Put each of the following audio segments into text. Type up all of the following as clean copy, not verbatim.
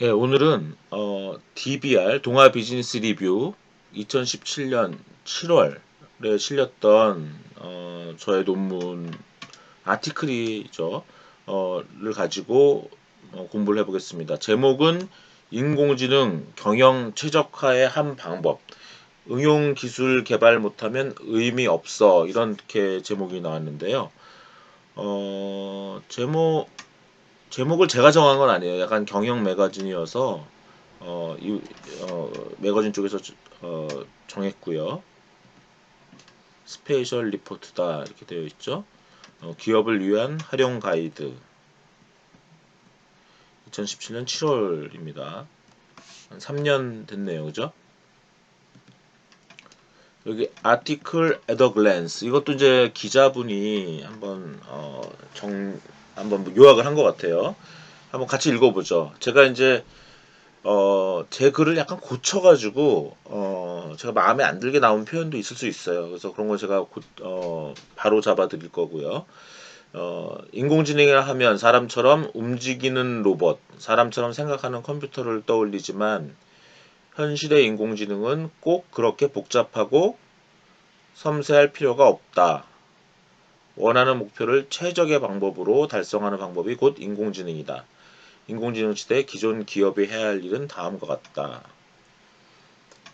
예, 오늘은 DBR 동아 비즈니스 리뷰 2017년 7월에 실렸던 저의 논문 아티클이죠. 를 가지고 공부를 해보겠습니다. 제목은 인공지능 경영 최적화의 한 방법. 응용 기술 개발 못하면 의미 없어. 이렇게 제목이 나왔는데요. 제목을 제가 정한 건 아니에요. 약간 경영 매거진이어서 이 매거진 쪽에서 정했고요. 스페셜 리포트다 이렇게 되어 있죠. 기업을 위한 활용 가이드 2017년 7월입니다. 한 3년 됐네요, 그죠? 여기 article at a glance 이것도 이제 기자분이 한번 요약을 한 것 같아요. 한번 같이 읽어보죠. 제가 이제 제 글을 약간 고쳐가지고, 제가 마음에 안 들게 나온 표현도 있을 수 있어요. 그래서 그런 거 제가 바로 잡아 드릴 거고요. 인공지능이라 하면 사람처럼 움직이는 로봇, 사람처럼 생각하는 컴퓨터를 떠올리지만, 현실의 인공지능은 꼭 그렇게 복잡하고 섬세할 필요가 없다. 원하는 목표를 최적의 방법으로 달성하는 방법이 곧 인공지능이다. 인공지능 시대에 기존 기업이 해야 할 일은 다음과 같다.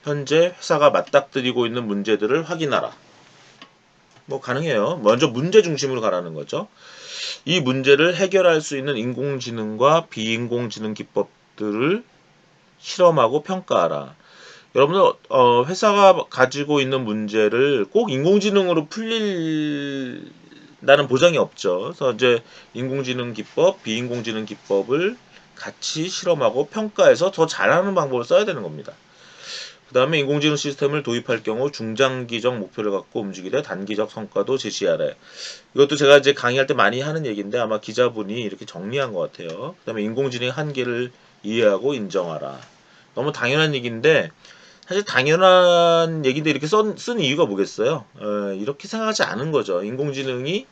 현재 회사가 맞닥뜨리고 있는 문제들을 확인하라. 뭐 가능해요. 먼저 문제 중심으로 가라는 거죠. 이 문제를 해결할 수 있는 인공지능과 비인공지능 기법들을 실험하고 평가하라. 여러분들 회사가 가지고 있는 문제를 꼭 인공지능으로 풀린다는 보장이 없죠. 그래서 이제 인공지능 기법, 비인공지능 기법을 같이 실험하고 평가해서 더 잘하는 방법을 써야 되는 겁니다. 그 다음에 인공지능 시스템을 도입할 경우 중장기적 목표를 갖고 움직이되 단기적 성과도 제시하래. 이것도 제가 이제 강의할 때 많이 하는 얘기인데 아마 기자분이 이렇게 정리한 것 같아요. 그 다음에 인공지능의 한계를 이해하고 인정하라. 너무 당연한 얘기인데 사실 당연한 얘기인데 이렇게 쓴 이유가 뭐겠어요? 이렇게 생각하지 않은 거죠. 인공지능이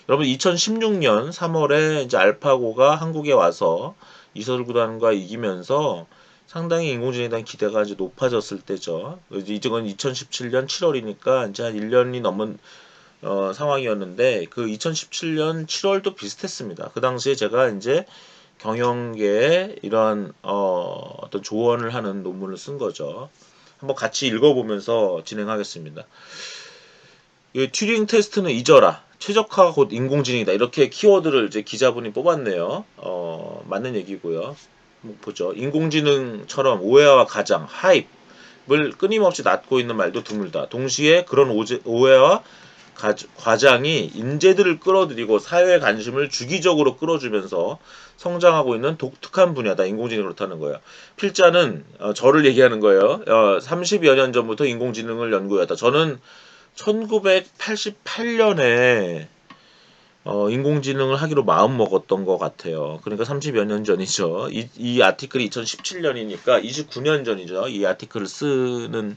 여러분 2016년 3월에 이제 알파고가 한국에 와서 이서울구단과 이기면서 상당히 인공지능에 대한 기대가 이제 높아졌을 때죠. 이건 2017년 7월이니까 이제 한 1년이 넘은 상황이었는데 그 2017년 7월도 비슷했습니다. 그 당시에 제가 이제 경영계에 이런 어떤 조언을 하는 논문을 쓴 거죠. 한번 같이 읽어보면서 진행하겠습니다. 이 튜링 테스트는 잊어라. 최적화가 곧 인공지능이다. 이렇게 키워드를 이제 기자분이 뽑았네요. 맞는 얘기고요. 보죠. 인공지능처럼 오해와 가장, 하입을 끊임없이 낳고 있는 말도 드물다. 동시에 그런 오해와 과장이 인재들을 끌어들이고 사회의 관심을 주기적으로 끌어주면서 성장하고 있는 독특한 분야다. 인공지능이 그렇다는 거예요. 필자는 저를 얘기하는 거예요. 30여 년 전부터 인공지능을 연구했다. 저는 1988년에 인공지능을 하기로 마음 먹었던 것 같아요. 그러니까 30여 년 전이죠. 이 아티클이 2017년이니까 29년 전이죠. 이 아티클을 쓰는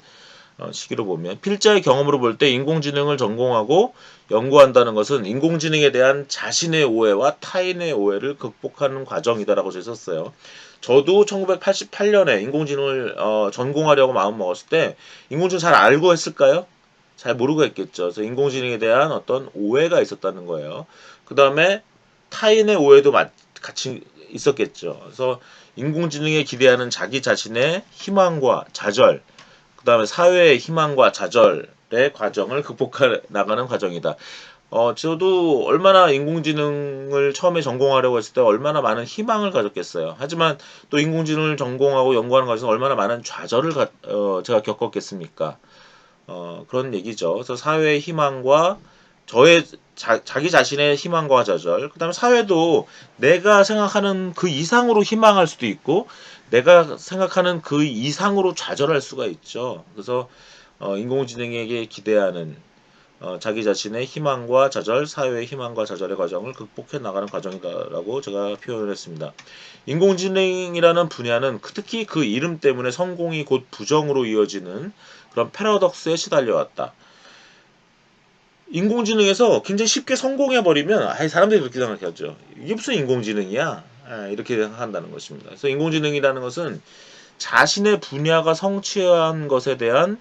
시기로 보면 필자의 경험으로 볼 때 인공지능을 전공하고 연구한다는 것은 인공지능에 대한 자신의 오해와 타인의 오해를 극복하는 과정이다라고 썼어요. 저도 1988년에 인공지능을 전공하려고 마음 먹었을 때 인공지능 잘 알고 했을까요? 잘 모르고 했겠죠. 그래서 인공지능에 대한 어떤 오해가 있었다는 거예요. 그 다음에 타인의 오해도 같이 있었겠죠. 그래서 인공지능에 기대하는 자기 자신의 희망과 좌절, 그 다음에 사회의 희망과 좌절의 과정을 극복해 나가는 과정이다. 저도 얼마나 인공지능을 처음에 전공하려고 했을 때 얼마나 많은 희망을 가졌겠어요. 하지만 또 인공지능을 전공하고 연구하는 과정에서 얼마나 많은 좌절을 제가 겪었겠습니까? 그런 얘기죠. 그래서 사회의 희망과 저의 자기 자신의 희망과 좌절, 그 다음에 사회도 내가 생각하는 그 이상으로 희망할 수도 있고, 내가 생각하는 그 이상으로 좌절할 수가 있죠. 그래서 인공지능에게 기대하는 자기 자신의 희망과 좌절, 사회의 희망과 좌절의 과정을 극복해 나가는 과정이다라고 제가 표현을 했습니다. 인공지능이라는 분야는 특히 그 이름 때문에 성공이 곧 부정으로 이어지는 그런 패러독스에 시달려왔다. 인공지능에서 굉장히 쉽게 성공해버리면 사람들이 그렇게 생각하죠. 이게 무슨 인공지능이야? 이렇게 생각한다는 것입니다. 그래서 인공지능이라는 것은 자신의 분야가 성취한 것에 대한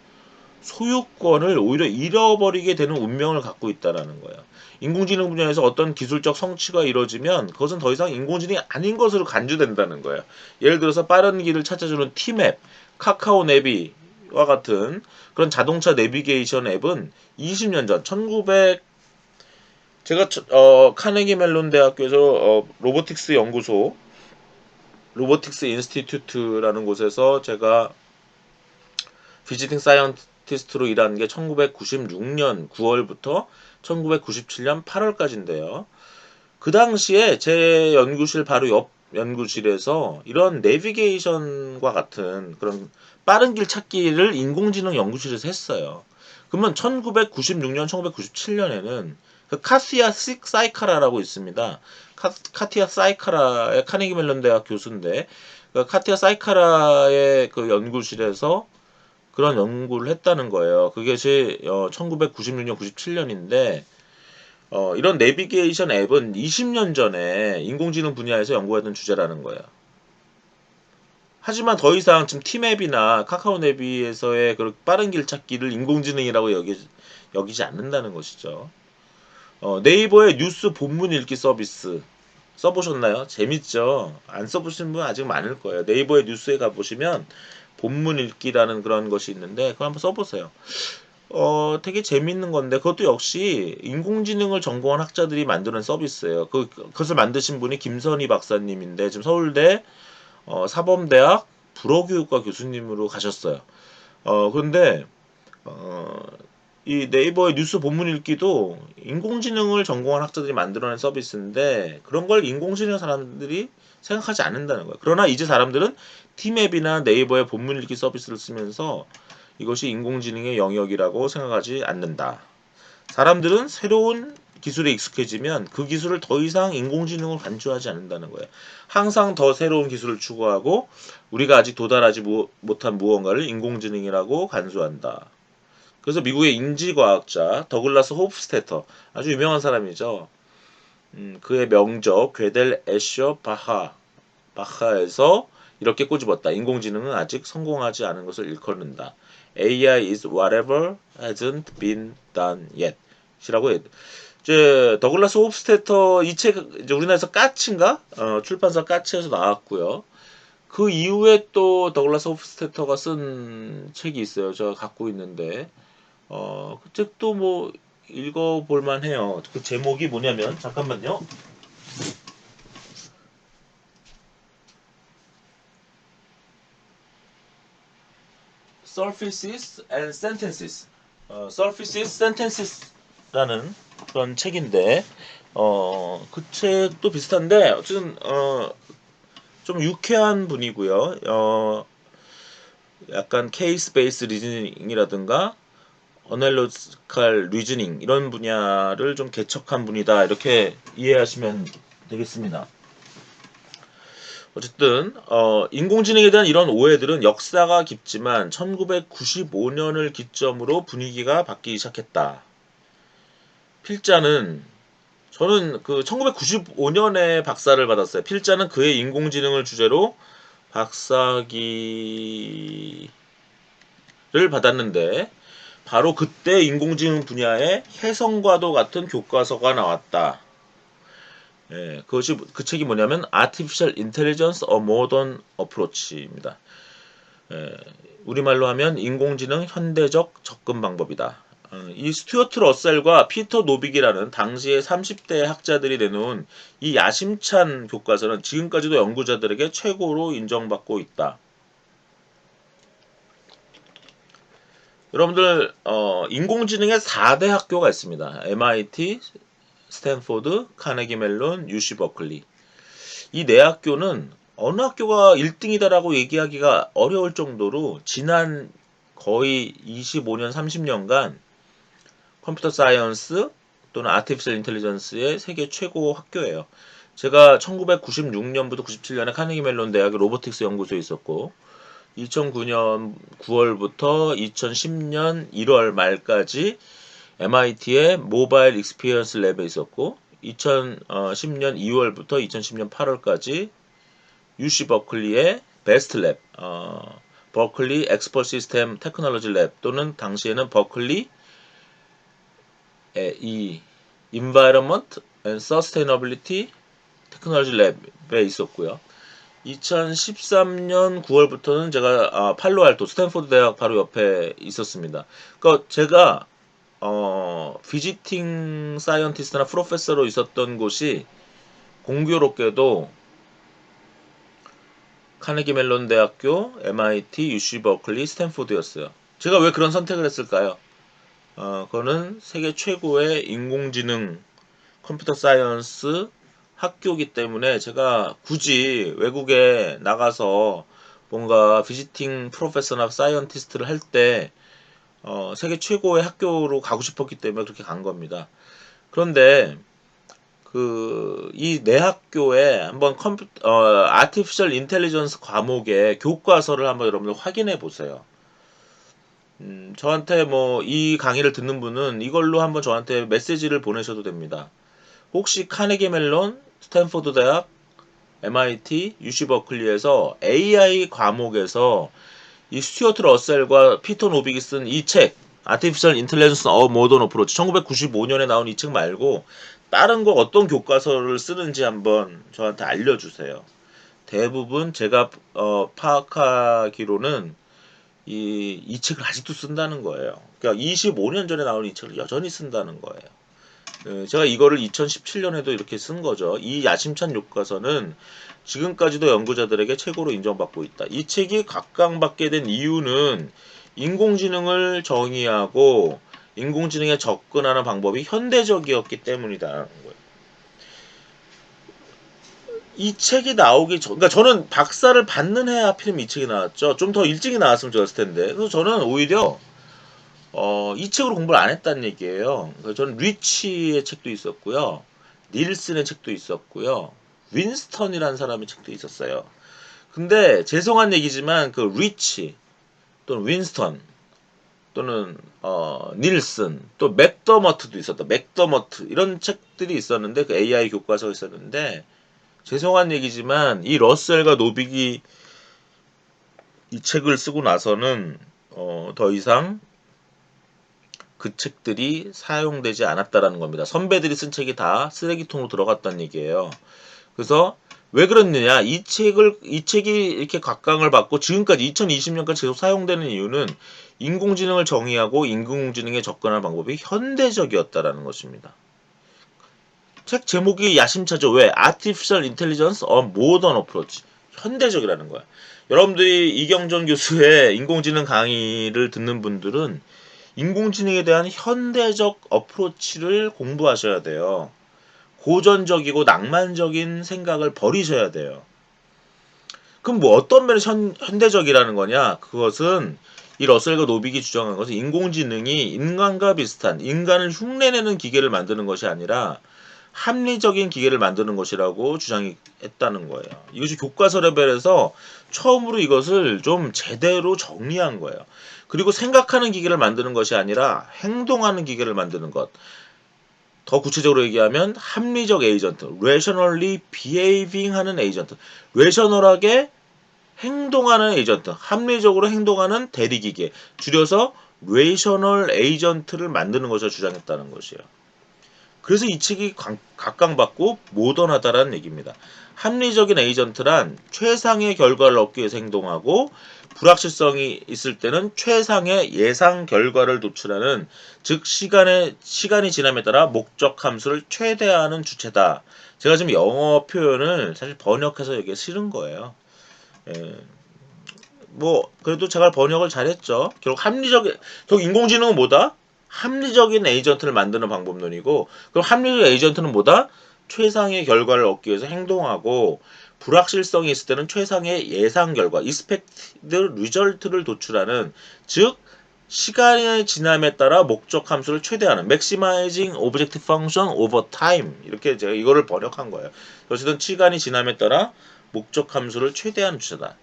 소유권을 오히려 잃어버리게 되는 운명을 갖고 있다라는 거예요. 인공지능 분야에서 어떤 기술적 성취가 이루어지면 그것은 더 이상 인공지능이 아닌 것으로 간주된다는 거예요. 예를 들어서 빠른 길을 찾아주는 티맵, 카카오 내비와 같은 그런 자동차 내비게이션 앱은 20년 전 1900 제가 카네기 멜론 대학교에서 로보틱스 연구소 로보틱스 인스티튜트라는 곳에서 제가 비지팅 사이언티스트로 일한 게 1996년 9월부터 1997년 8월까지인데요. 그 당시에 제 연구실 바로 옆 연구실에서 이런 내비게이션과 같은 그런 빠른 길 찾기를 인공지능 연구실에서 했어요. 그러면 1996년, 1997년에는 그 카티아 사이카라라고 있습니다. 카티아 사이카라의 카네기 멜론 대학 교수인데 그 카티아 사이카라의 그 연구실에서 그런 연구를 했다는 거예요. 그것이 1996년, 97년인데 이런 내비게이션 앱은 20년 전에 인공지능 분야에서 연구하던 주제라는 거예요. 하지만 더 이상 지금 티맵이나 카카오 내비에서의 그 빠른 길 찾기를 인공지능이라고 여기지 않는다는 것이죠. 네이버의 뉴스 본문 읽기 서비스 써보셨나요? 재밌죠? 안 써보신 분 아직 많을 거예요. 네이버의 뉴스에 가보시면 본문 읽기라는 그런 것이 있는데 그거 한번 써보세요. 되게 재밌는 건데 그것도 역시 인공지능을 전공한 학자들이 만드는 서비스예요. 그것을 만드신 분이 김선희 박사님인데 지금 서울대 사범대학 불어교육과 교수님으로 가셨어요. 그런데 어, 이 네이버의 뉴스 본문 읽기도 인공지능을 전공한 학자들이 만들어낸 서비스인데 그런 걸 인공지능 사람들이 생각하지 않는다는 거예요. 그러나 이제 사람들은 티맵이나 네이버의 본문 읽기 서비스를 쓰면서 이것이 인공지능의 영역이라고 생각하지 않는다. 사람들은 새로운 기술에 익숙해지면 그 기술을 더 이상 인공지능으로 간주하지 않는다는 거예요. 항상 더 새로운 기술을 추구하고 우리가 아직 도달하지 못한 무언가를 인공지능이라고 간주한다. 그래서 미국의 인지과학자 더글라스 호프스테터 아주 유명한 사람이죠. 그의 명적 괴델 애셔 바하에서 이렇게 꼬집었다. 인공지능은 아직 성공하지 않은 것을 일컫는다. AI is whatever hasn't been done yet. 이라고 이제 더글라스 호프스테터 이 책 이제 우리나라에서 까치인가 출판사 까치에서 나왔고요. 그 이후에 또 더글라스 호프스테터가 쓴 책이 있어요. 제가 갖고 있는데 그 책도 뭐 읽어볼 만해요. 그 제목이 뭐냐면 잠깐만요. Surfaces and Sentences, Surfaces, Sentences라는 그런 책인데, 그 책도 비슷한데 어쨌든 좀 유쾌한 분이고요. 약간 케이스 베이스 리즈닝이라든가 어널로지컬 리즈닝 이런 분야를 좀 개척한 분이다 이렇게 이해하시면 되겠습니다. 어쨌든 인공지능에 대한 이런 오해들은 역사가 깊지만 1995년을 기점으로 분위기가 바뀌기 시작했다. 필자는 저는 그 1995년에 박사를 받았어요. 필자는 그의 인공지능을 주제로 박사기를 받았는데 바로 그때 인공지능 분야에 혜성과도 같은 교과서가 나왔다. 그것이 그 책이 뭐냐면 Artificial Intelligence: A Modern Approach입니다. 우리말로 하면 인공지능 현대적 접근 방법이다. 이 스튜어트 러셀과 피터 노빅이라는 당시의 30대 학자들이 내놓은 이 야심찬 교과서는 지금까지도 연구자들에게 최고로 인정받고 있다. 여러분들 인공지능의 4대 학교가 있습니다. MIT, 스탠포드, 카네기 멜론, UC 버클리. 이 네 학교는 어느 학교가 1등이다라고 얘기하기가 어려울 정도로 지난 거의 25년, 30년간 컴퓨터 사이언스 또는 아티피셜 인텔리전스의 세계 최고 학교예요. 제가 1996년부터 97년에 카네기 멜론 대학의 로보틱스 연구소에 있었고 2009년 9월부터 2010년 1월 말까지 MIT의 모바일 익스피리언스 랩에 있었고 2010년 2월부터 2010년 8월까지 UC 버클리의 베스트 랩, 버클리 엑스퍼트 시스템 테크놀로지 랩 또는 당시에는 버클리 이 Environment and Sustainability Technology 랩에 있었고요. 2013년 9월부터는 제가 팔로알토 스탠포드 대학 바로 옆에 있었습니다. 그러니까 제가 비지팅 사이언티스트나 프로페서로 있었던 곳이 공교롭게도 카네기 멜론 대학교, MIT, UC 버클리, 스탠포드였어요. 제가 왜 그런 선택을 했을까요? 그거는 세계 최고의 인공지능 컴퓨터 사이언스 학교이기 때문에 제가 굳이 외국에 나가서 뭔가 비지팅 프로페서나 사이언티스트를 할 때 세계 최고의 학교로 가고 싶었기 때문에 그렇게 간 겁니다. 그런데 이 내 학교에 한번 아티피셜 인텔리전스 과목의 교과서를 한번 여러분들 확인해 보세요. 저한테 뭐 이 강의를 듣는 분은 이걸로 한번 저한테 메시지를 보내셔도 됩니다. 혹시 카네기 멜론, 스탠포드 대학, MIT, UC 버클리에서 AI 과목에서 이 스튜어트 러셀과 피터 노빅이 쓴 이 책, Artificial Intelligence A Modern Approach 1995년에 나온 이 책 말고 다른 거 어떤 교과서를 쓰는지 한번 저한테 알려주세요. 대부분 제가 파악하기로는 이 책을 아직도 쓴다는 거예요. 그러니까 25년 전에 나온 이 책을 여전히 쓴다는 거예요. 제가 이거를 2017년에도 이렇게 쓴 거죠. 이 야심찬 교과서는 지금까지도 연구자들에게 최고로 인정받고 있다. 이 책이 각광받게 된 이유는 인공지능을 정의하고 인공지능에 접근하는 방법이 현대적이었기 때문이다라는 거예요. 이 책이 나오기 전, 그러니까 저는 박사를 받는 해 하필이면 이 책이 나왔죠. 좀 더 일찍이 나왔으면 좋았을 텐데. 그래서 저는 오히려 이 책으로 공부를 안 했다는 얘기예요. 그래서 저는 리치의 책도 있었고요. 닐슨의 책도 있었고요. 윈스턴이라는 사람의 책도 있었어요. 근데 죄송한 얘기지만 그 리치 또는 윈스턴 또는 닐슨 또 맥더머트도 있었다. 맥더머트 이런 책들이 있었는데 그 AI 교과서가 있었는데 죄송한 얘기지만 이 러셀과 노빅이 이 책을 쓰고 나서는 더 이상 그 책들이 사용되지 않았다라는 겁니다. 선배들이 쓴 책이 다 쓰레기통으로 들어갔다는 얘기예요. 그래서 왜 그렇느냐? 이 책이 이렇게 각광을 받고 지금까지 2020년까지 계속 사용되는 이유는 인공지능을 정의하고 인공지능에 접근하는 방법이 현대적이었다라는 것입니다. 책 제목이 야심차죠. 왜? Artificial Intelligence a Modern Approach. 현대적이라는 거야. 여러분들이 이경정 교수의 인공지능 강의를 듣는 분들은 인공지능에 대한 현대적 어프로치를 공부하셔야 돼요. 고전적이고 낭만적인 생각을 버리셔야 돼요. 그럼 뭐 어떤 면에서 현대적이라는 거냐? 그것은 이 러셀과 노빅이 주장한 것은 인공지능이 인간과 비슷한 인간을 흉내내는 기계를 만드는 것이 아니라 합리적인 기계를 만드는 것이라고 주장했다는 거예요. 이것이 교과서 레벨에서 처음으로 이것을 좀 제대로 정리한 거예요. 그리고 생각하는 기계를 만드는 것이 아니라 행동하는 기계를 만드는 것. 더 구체적으로 얘기하면 합리적 에이전트, rationally behaving 하는 에이전트, 레셔널하게 행동하는 에이전트, 합리적으로 행동하는 대리기계, 줄여서 레이셔널 에이전트를 만드는 것을 주장했다는 것이에요. 그래서 이 책이 각광받고 모던하다라는 얘기입니다. 합리적인 에이전트란 최상의 결과를 얻기 위해서 행동하고 불확실성이 있을 때는 최상의 예상 결과를 도출하는 즉 시간이 지남에 따라 목적 함수를 최대화하는 주체다. 제가 지금 영어 표현을 사실 번역해서 여기에 실은 거예요. 뭐 그래도 제가 번역을 잘했죠. 결국 결국 인공지능은 뭐다? 합리적인 에이전트를 만드는 방법론이고 그럼 합리적 에이전트는 뭐다? 최상의 결과를 얻기 위해서 행동하고 불확실성이 있을 때는 최상의 예상 결과 expected result를 도출하는 즉 시간의 지남에 따라 목적 함수를 최대화하는 maximizing objective function over time 이렇게 제가 이거를 번역한 거예요. 어쨌든 시간이 지남에 따라 목적 함수를 최대한 주체다.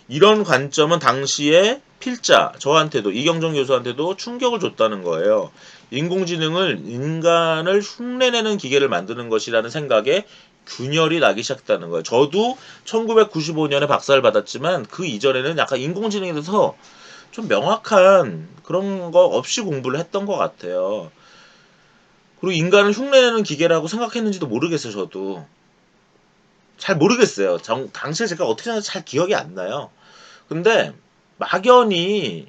이런 관점은 당시에 필자 저한테도 이경정 교수한테도 충격을 줬다는 거예요. 인공지능을 인간을 흉내내는 기계를 만드는 것이라는 생각에 균열이 나기 시작했다는 거예요. 저도 1995년에 박사를 받았지만 그 이전에는 약간 인공지능에 대해서 좀 명확한 그런 거 없이 공부를 했던 것 같아요. 그리고 인간을 흉내내는 기계라고 생각했는지도 모르겠어요. 저도 잘 모르겠어요. 당시에 제가 어떻게 생각했는지 잘 기억이 안 나요. 근데 막연히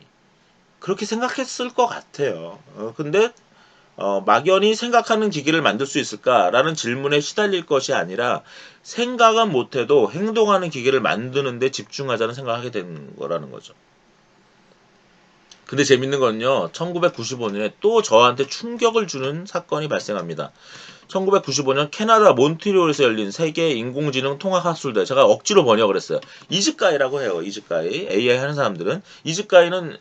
그렇게 생각했을 것 같아요. 근데 막연히 생각하는 기계를 만들 수 있을까라는 질문에 시달릴 것이 아니라 생각은 못해도 행동하는 기계를 만드는 데 집중하자는 생각을 하게 된 거라는 거죠. 근데 재밌는 건요. 1995년에 또 저한테 충격을 주는 사건이 발생합니다. 1995년 캐나다 몬트리올에서 열린 세계 인공지능 통합학술대, 제가 억지로 번역을 했어요. 이즈가이라고 해요. 이즈가이. AI 하는 사람들은 이즈가이는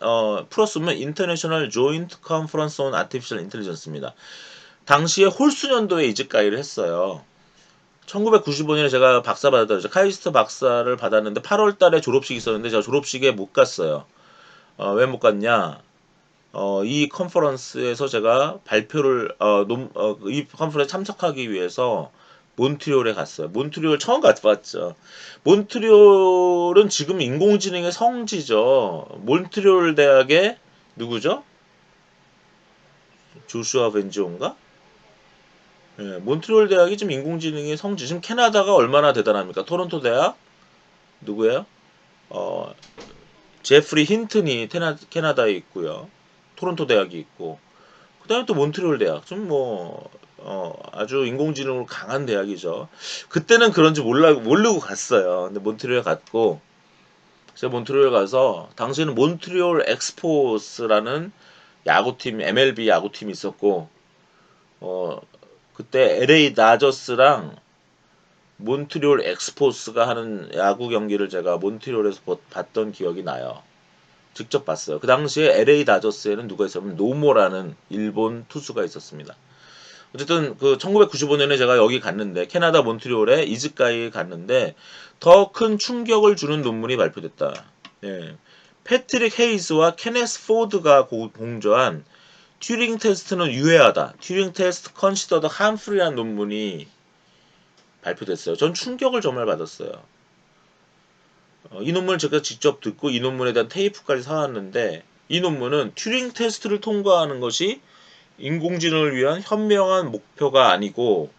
풀어 쓰면 International Joint Conference on Artificial Intelligence입니다. 당시에 홀수 년도에 이즈가이를 했어요. 1995년에 제가 박사 받았다. 카이스트 박사를 받았는데 8월 달에 졸업식이 있었는데 제가 졸업식에 못 갔어요. 왜 못 갔냐? 이 컨퍼런스에서 제가 발표를 이 컨퍼런스에 참석하기 위해서 몬트리올에 갔어요. 몬트리올 처음 가봤죠. 몬트리올은 지금 인공지능의 성지죠. 몬트리올 대학의 누구죠? 조슈아 벤지온가? 예, 몬트리올 대학이 지금 인공지능의 성지. 지금 캐나다가 얼마나 대단합니까? 토론토 대학 누구예요? 어, 제프리 힌튼이 캐나다에 있고요. 토론토 대학이 있고. 그 다음에 또 몬트리올 대학. 좀 아주 인공지능으로 강한 대학이죠. 그때는 그런지 모르고 갔어요. 근데 몬트리올 갔고, 제가 몬트리올 가서, 당시에는 몬트리올 엑스포스라는 야구팀, MLB 야구팀이 있었고, 어, 그때 LA 다저스랑 몬트리올 엑스포스가 하는 야구 경기를 제가 몬트리올에서 봤던 기억이 나요. 직접 봤어요. 그 당시에 LA 다저스에는 누가 있었냐면 노모라는 일본 투수가 있었습니다. 어쨌든 그 1995년에 제가 여기 갔는데 캐나다 몬트리올에 이즈가이에 갔는데 더 큰 충격을 주는 논문이 발표됐다. 예. 패트릭 헤이즈와 케네스 포드가 공저한 튜링 테스트는 유해하다. 튜링 테스트 컨시더드 함프리라는 논문이 발표됐어요. 전 충격을 정말 받았어요. 이 논문을 제가 직접 듣고 이 논문에 대한 테이프까지 사왔는데 이 논문은 튜링 테스트를 통과하는 것이 인공지능을 위한 현명한 목표가 아니고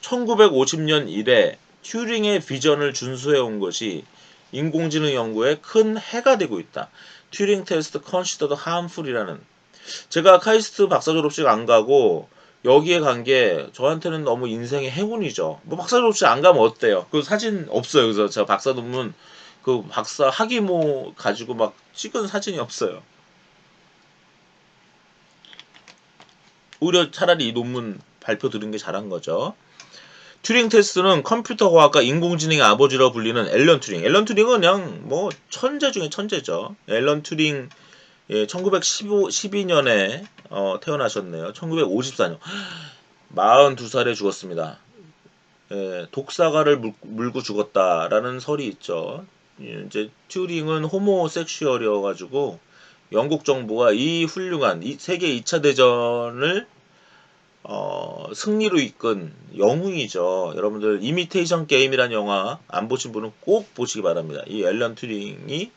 1950년 이래 튜링의 비전을 준수해온 것이 인공지능 연구에 큰 해가 되고 있다. 튜링 테스트 컨시더드 함풀이라는, 제가 카이스트 박사 졸업식 안 가고 여기에 간 게 저한테는 너무 인생의 행운이죠. 뭐 박사 졸업식 안 가면 어때요? 그 사진 없어요. 그래서 제가 박사 논문 그 박사 학위모 가지고 막 찍은 사진이 없어요. 오히려 차라리 이 논문 발표 들은 게 잘한 거죠. 튜링 테스트는 컴퓨터 과학과 인공지능의 아버지로 불리는 앨런 튜링. 앨런 튜링은 그냥 뭐 천재 중에 천재죠. 앨런 튜링, 예, 1912년에 태어나셨네요. 1954년 42살에 죽었습니다. 예, 독사가를 물고 죽었다라는 설이 있죠. 예, 이제 튜링은 호모섹슈얼이어가지고 영국 정부가 이 훌륭한 세계 2차 대전을 승리로 이끈 영웅이죠. 여러분들 이미테이션 게임이란 영화 안 보신 분은 꼭 보시기 바랍니다. 이 앨런 튜링이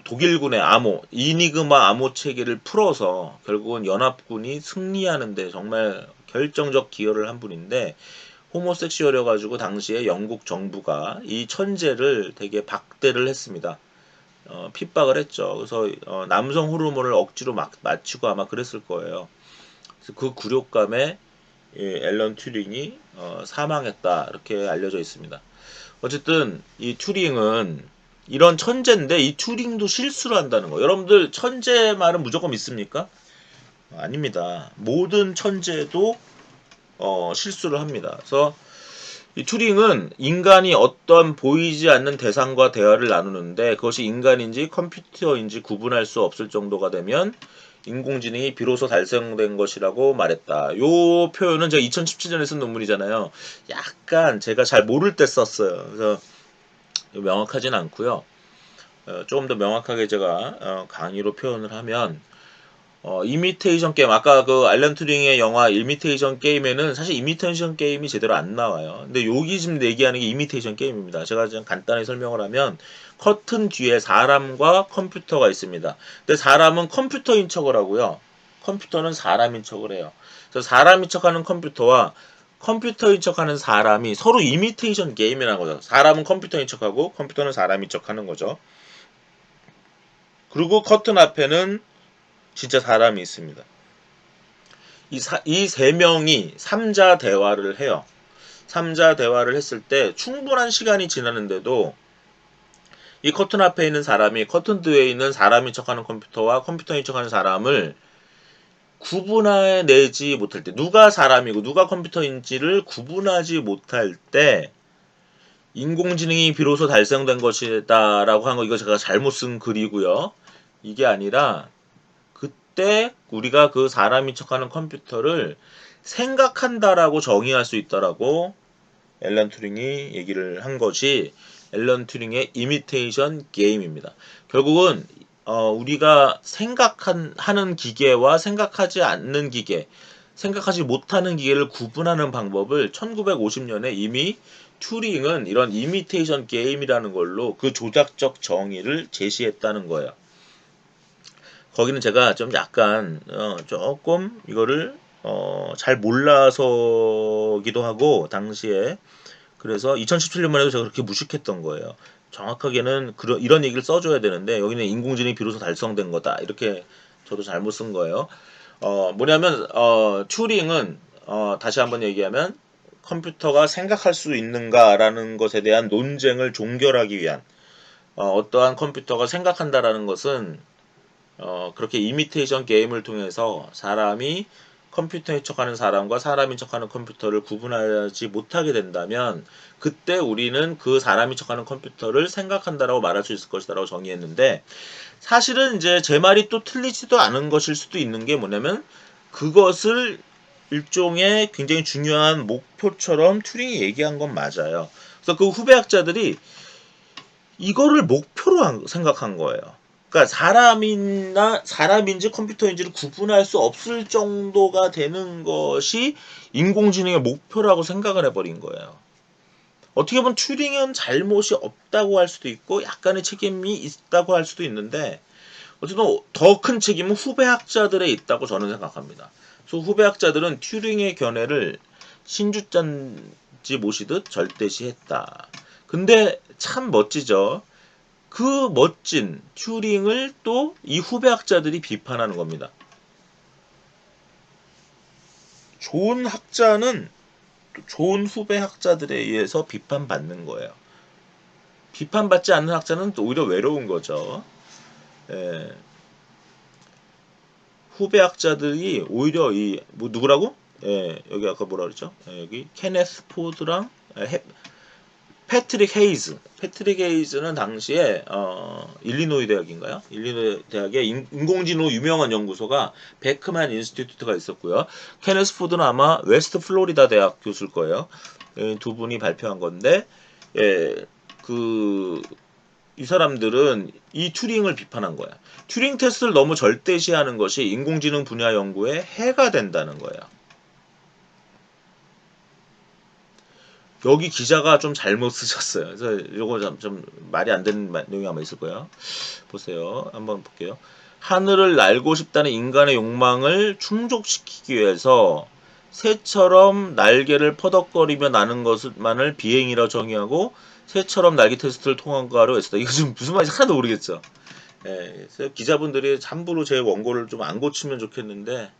독일군의 암호, 이니그마 암호 체계를 풀어서 결국은 연합군이 승리하는데 정말 결정적 기여를 한 분인데, 호모섹슈얼이어가지고 당시에 영국 정부가 이 천재를 되게 박대를 했습니다. 핍박을 했죠. 그래서 남성 호르몬을 억지로 막 맞추고 아마 그랬을 거예요. 그래서 그 굴욕감에 앨런 튜링이 사망했다 이렇게 알려져 있습니다. 어쨌든 이 튜링은 이런 천재인데 이 튜링도 실수를 한다는 거. 여러분들 천재 말은 무조건 믿습니까? 아닙니다. 모든 천재도 실수를 합니다. 그래서 이 튜링은 인간이 어떤 보이지 않는 대상과 대화를 나누는데 그것이 인간인지 컴퓨터인지 구분할 수 없을 정도가 되면 인공지능이 비로소 달성된 것이라고 말했다. 요 표현은 제가 2017년에 쓴 논문이잖아요. 약간 제가 잘 모를 때 썼어요. 그래서 명확하진 않고요. 조금 더 명확하게 제가 강의로 표현을 하면 이미테이션 게임, 아까 그 알런 튜링의 영화 이미테이션 게임에는 사실 이미테이션 게임이 제대로 안 나와요. 근데 여기 지금 얘기하는 게 이미테이션 게임입니다. 제가 좀 간단히 설명을 하면 커튼 뒤에 사람과 컴퓨터가 있습니다. 근데 사람은 컴퓨터인 척을 하고요. 컴퓨터는 사람인 척을 해요. 그래서 사람인 척하는 컴퓨터와 컴퓨터인 척하는 사람이 서로 이미테이션 게임이라는 거죠. 사람은 컴퓨터인 척하고 컴퓨터는 사람인 척하는 거죠. 그리고 커튼 앞에는 진짜 사람이 있습니다. 이 세 명이 삼자 대화를 해요. 삼자 대화를 했을 때 충분한 시간이 지났는데도 이 커튼 앞에 있는 사람이 커튼 뒤에 있는 사람인 척하는 컴퓨터와 컴퓨터인 척하는 사람을 구분해내지 못할 때, 누가 사람이고 누가 컴퓨터인지를 구분하지 못할 때 인공지능이 비로소 달성된 것이다라고 한 거, 이거 제가 잘못 쓴 글이고요. 이게 아니라 그때 우리가 그 사람인 척하는 컴퓨터를 생각한다라고 정의할 수 있다라고 앨런 튜링이 얘기를 한 것이 앨런 튜링의 이미테이션 게임입니다. 결국은 우리가 하는 기계와 생각하지 않는 기계, 생각하지 못하는 기계를 구분하는 방법을 1950년에 이미 튜링은 이런 이미테이션 게임이라는 걸로 그 조작적 정의를 제시했다는 거예요. 거기는 제가 좀 약간 조금 이거를 잘 몰라서기도 하고 당시에, 그래서 2017년만 해도 제가 그렇게 무식했던 거예요. 정확하게는 이런 얘기를 써줘야 되는데 여기는 인공지능이 비로소 달성된 거다 이렇게 저도 잘못 쓴 거예요. 뭐냐면 튜링은 다시 한번 얘기하면 컴퓨터가 생각할 수 있는가라는 것에 대한 논쟁을 종결하기 위한, 어떠한 컴퓨터가 생각한다라는 것은 그렇게 이미테이션 게임을 통해서 사람이 컴퓨터인 척하는 사람과 사람인 척하는 컴퓨터를 구분하지 못하게 된다면 그때 우리는 그 사람인 척하는 컴퓨터를 생각한다라고 말할 수 있을 것이다라고 정의했는데, 사실은 이제 제 말이 또 틀리지도 않은 것일 수도 있는 게 뭐냐면 그것을 일종의 굉장히 중요한 목표처럼 튜링이 얘기한 건 맞아요. 그래서 그 후배학자들이 이거를 목표로 생각한 거예요. 그러니까 사람인지 컴퓨터인지를 구분할 수 없을 정도가 되는 것이 인공지능의 목표라고 생각을 해버린 거예요. 어떻게 보면 튜링은 잘못이 없다고 할 수도 있고 약간의 책임이 있다고 할 수도 있는데, 어쨌든 더 큰 책임은 후배학자들에 있다고 저는 생각합니다. 그래서 후배학자들은 튜링의 견해를 신주짠지 모시듯 절대시했다. 근데 참 멋지죠. 그 멋진 튜링을 또 이 후배학자들이 비판하는 겁니다. 좋은 학자는 좋은 후배학자들에 의해서 비판받는 거예요. 비판받지 않는 학자는 또 오히려 외로운 거죠. 예. 후배학자들이 오히려 누구라고? 예, 여기 아까 뭐라 그랬죠? 예, 여기 케네스 포드랑 패트릭 헤이즈는 당시에 일리노이 대학인가요? 일리노이 대학의 인공지능 유명한 연구소가 베크만 인스티튜트가 있었고요. 케네스 포드는 아마 웨스트 플로리다 대학 교수일 거예요. 두 분이 발표한 건데, 예, 이 사람들은 이 튜링을 비판한 거야. 튜링 테스트를 너무 절대시하는 것이 인공지능 분야 연구에 해가 된다는 거예요. 여기 기자가 좀 잘못 쓰셨어요. 그래서 이거 좀 말이 안 되는 내용이 아마 있을 거예요. 보세요. 한번 볼게요. 하늘을 날고 싶다는 인간의 욕망을 충족시키기 위해서 새처럼 날개를 퍼덕거리며 나는 것만을 비행이라 정의하고 새처럼 날개 테스트를 통과하려 했다. 이거 지금 무슨 말인지 하나도 모르겠죠. 예, 그래서 기자분들이 함부로 제 원고를 좀 안 고치면 좋겠는데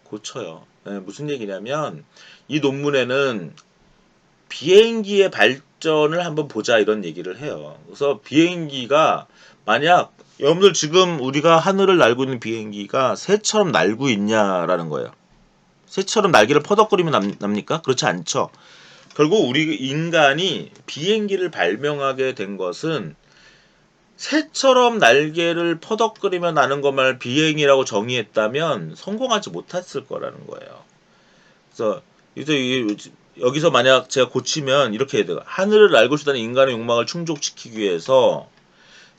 고쳐요. 예, 무슨 얘기냐면 이 논문에는 비행기의 발전을 한번 보자 이런 얘기를 해요. 그래서 비행기가 만약 여러분들 지금 우리가 하늘을 날고 있는 비행기가 새처럼 날고 있냐라는 거예요. 새처럼 날개를 퍼덕거리면 납니까? 그렇지 않죠. 결국 우리 인간이 비행기를 발명하게 된 것은 새처럼 날개를 퍼덕거리며 나는 것만을 비행이라고 정의했다면 성공하지 못했을 거라는 거예요. 그래서 여기서 만약 제가 고치면 이렇게 해야 돼요. 하늘을 날고 싶다는 인간의 욕망을 충족시키기 위해서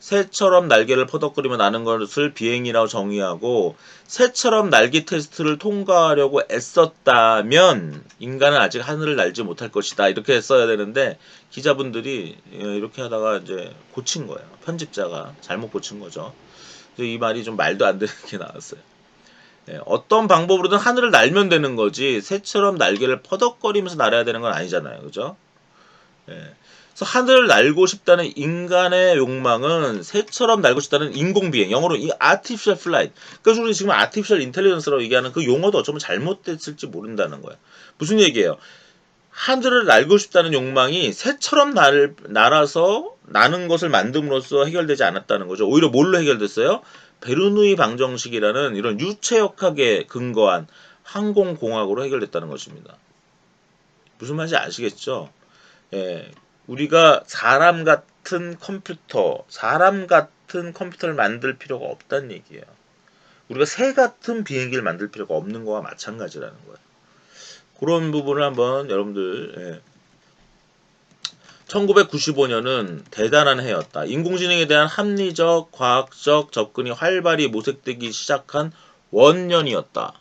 새처럼 날개를 퍼덕거리며 나는 것을 비행이라고 정의하고 새처럼 날개 테스트를 통과하려고 애썼다면 인간은 아직 하늘을 날지 못할 것이다. 이렇게 써야 되는데 기자분들이 이렇게 하다가 이제 고친 거예요. 편집자가 잘못 고친 거죠. 이 말이 좀 말도 안 되는 게 나왔어요. 어떤 방법으로든 하늘을 날면 되는 거지 새처럼 날개를 퍼덕거리면서 날아야 되는 건 아니잖아요. 그죠? 그래서 하늘을 날고 싶다는 인간의 욕망은 새처럼 날고 싶다는 인공비행, 영어로 이 artificial flight. 그래서 우리 지금 artificial intelligence라고 얘기하는 그 용어도 어쩌면 잘못됐을지 모른다는 거예요. 무슨 얘기예요? 하늘을 날고 싶다는 욕망이 새처럼 날아서 나는 것을 만듦으로써 해결되지 않았다는 거죠. 오히려 뭘로 해결됐어요? 베르누이 방정식이라는 이런 유체역학에 근거한 항공공학으로 해결됐다는 것입니다. 무슨 말인지 아시겠죠? 예, 우리가 사람 같은 컴퓨터를 만들 필요가 없다는 얘기예요. 우리가 새 같은 비행기를 만들 필요가 없는 거와 마찬가지라는 거예요. 그런 부분을 한번 여러분들 1995년은 대단한 해였다. 인공지능에 대한 합리적, 과학적 접근이 활발히 모색되기 시작한 원년이었다.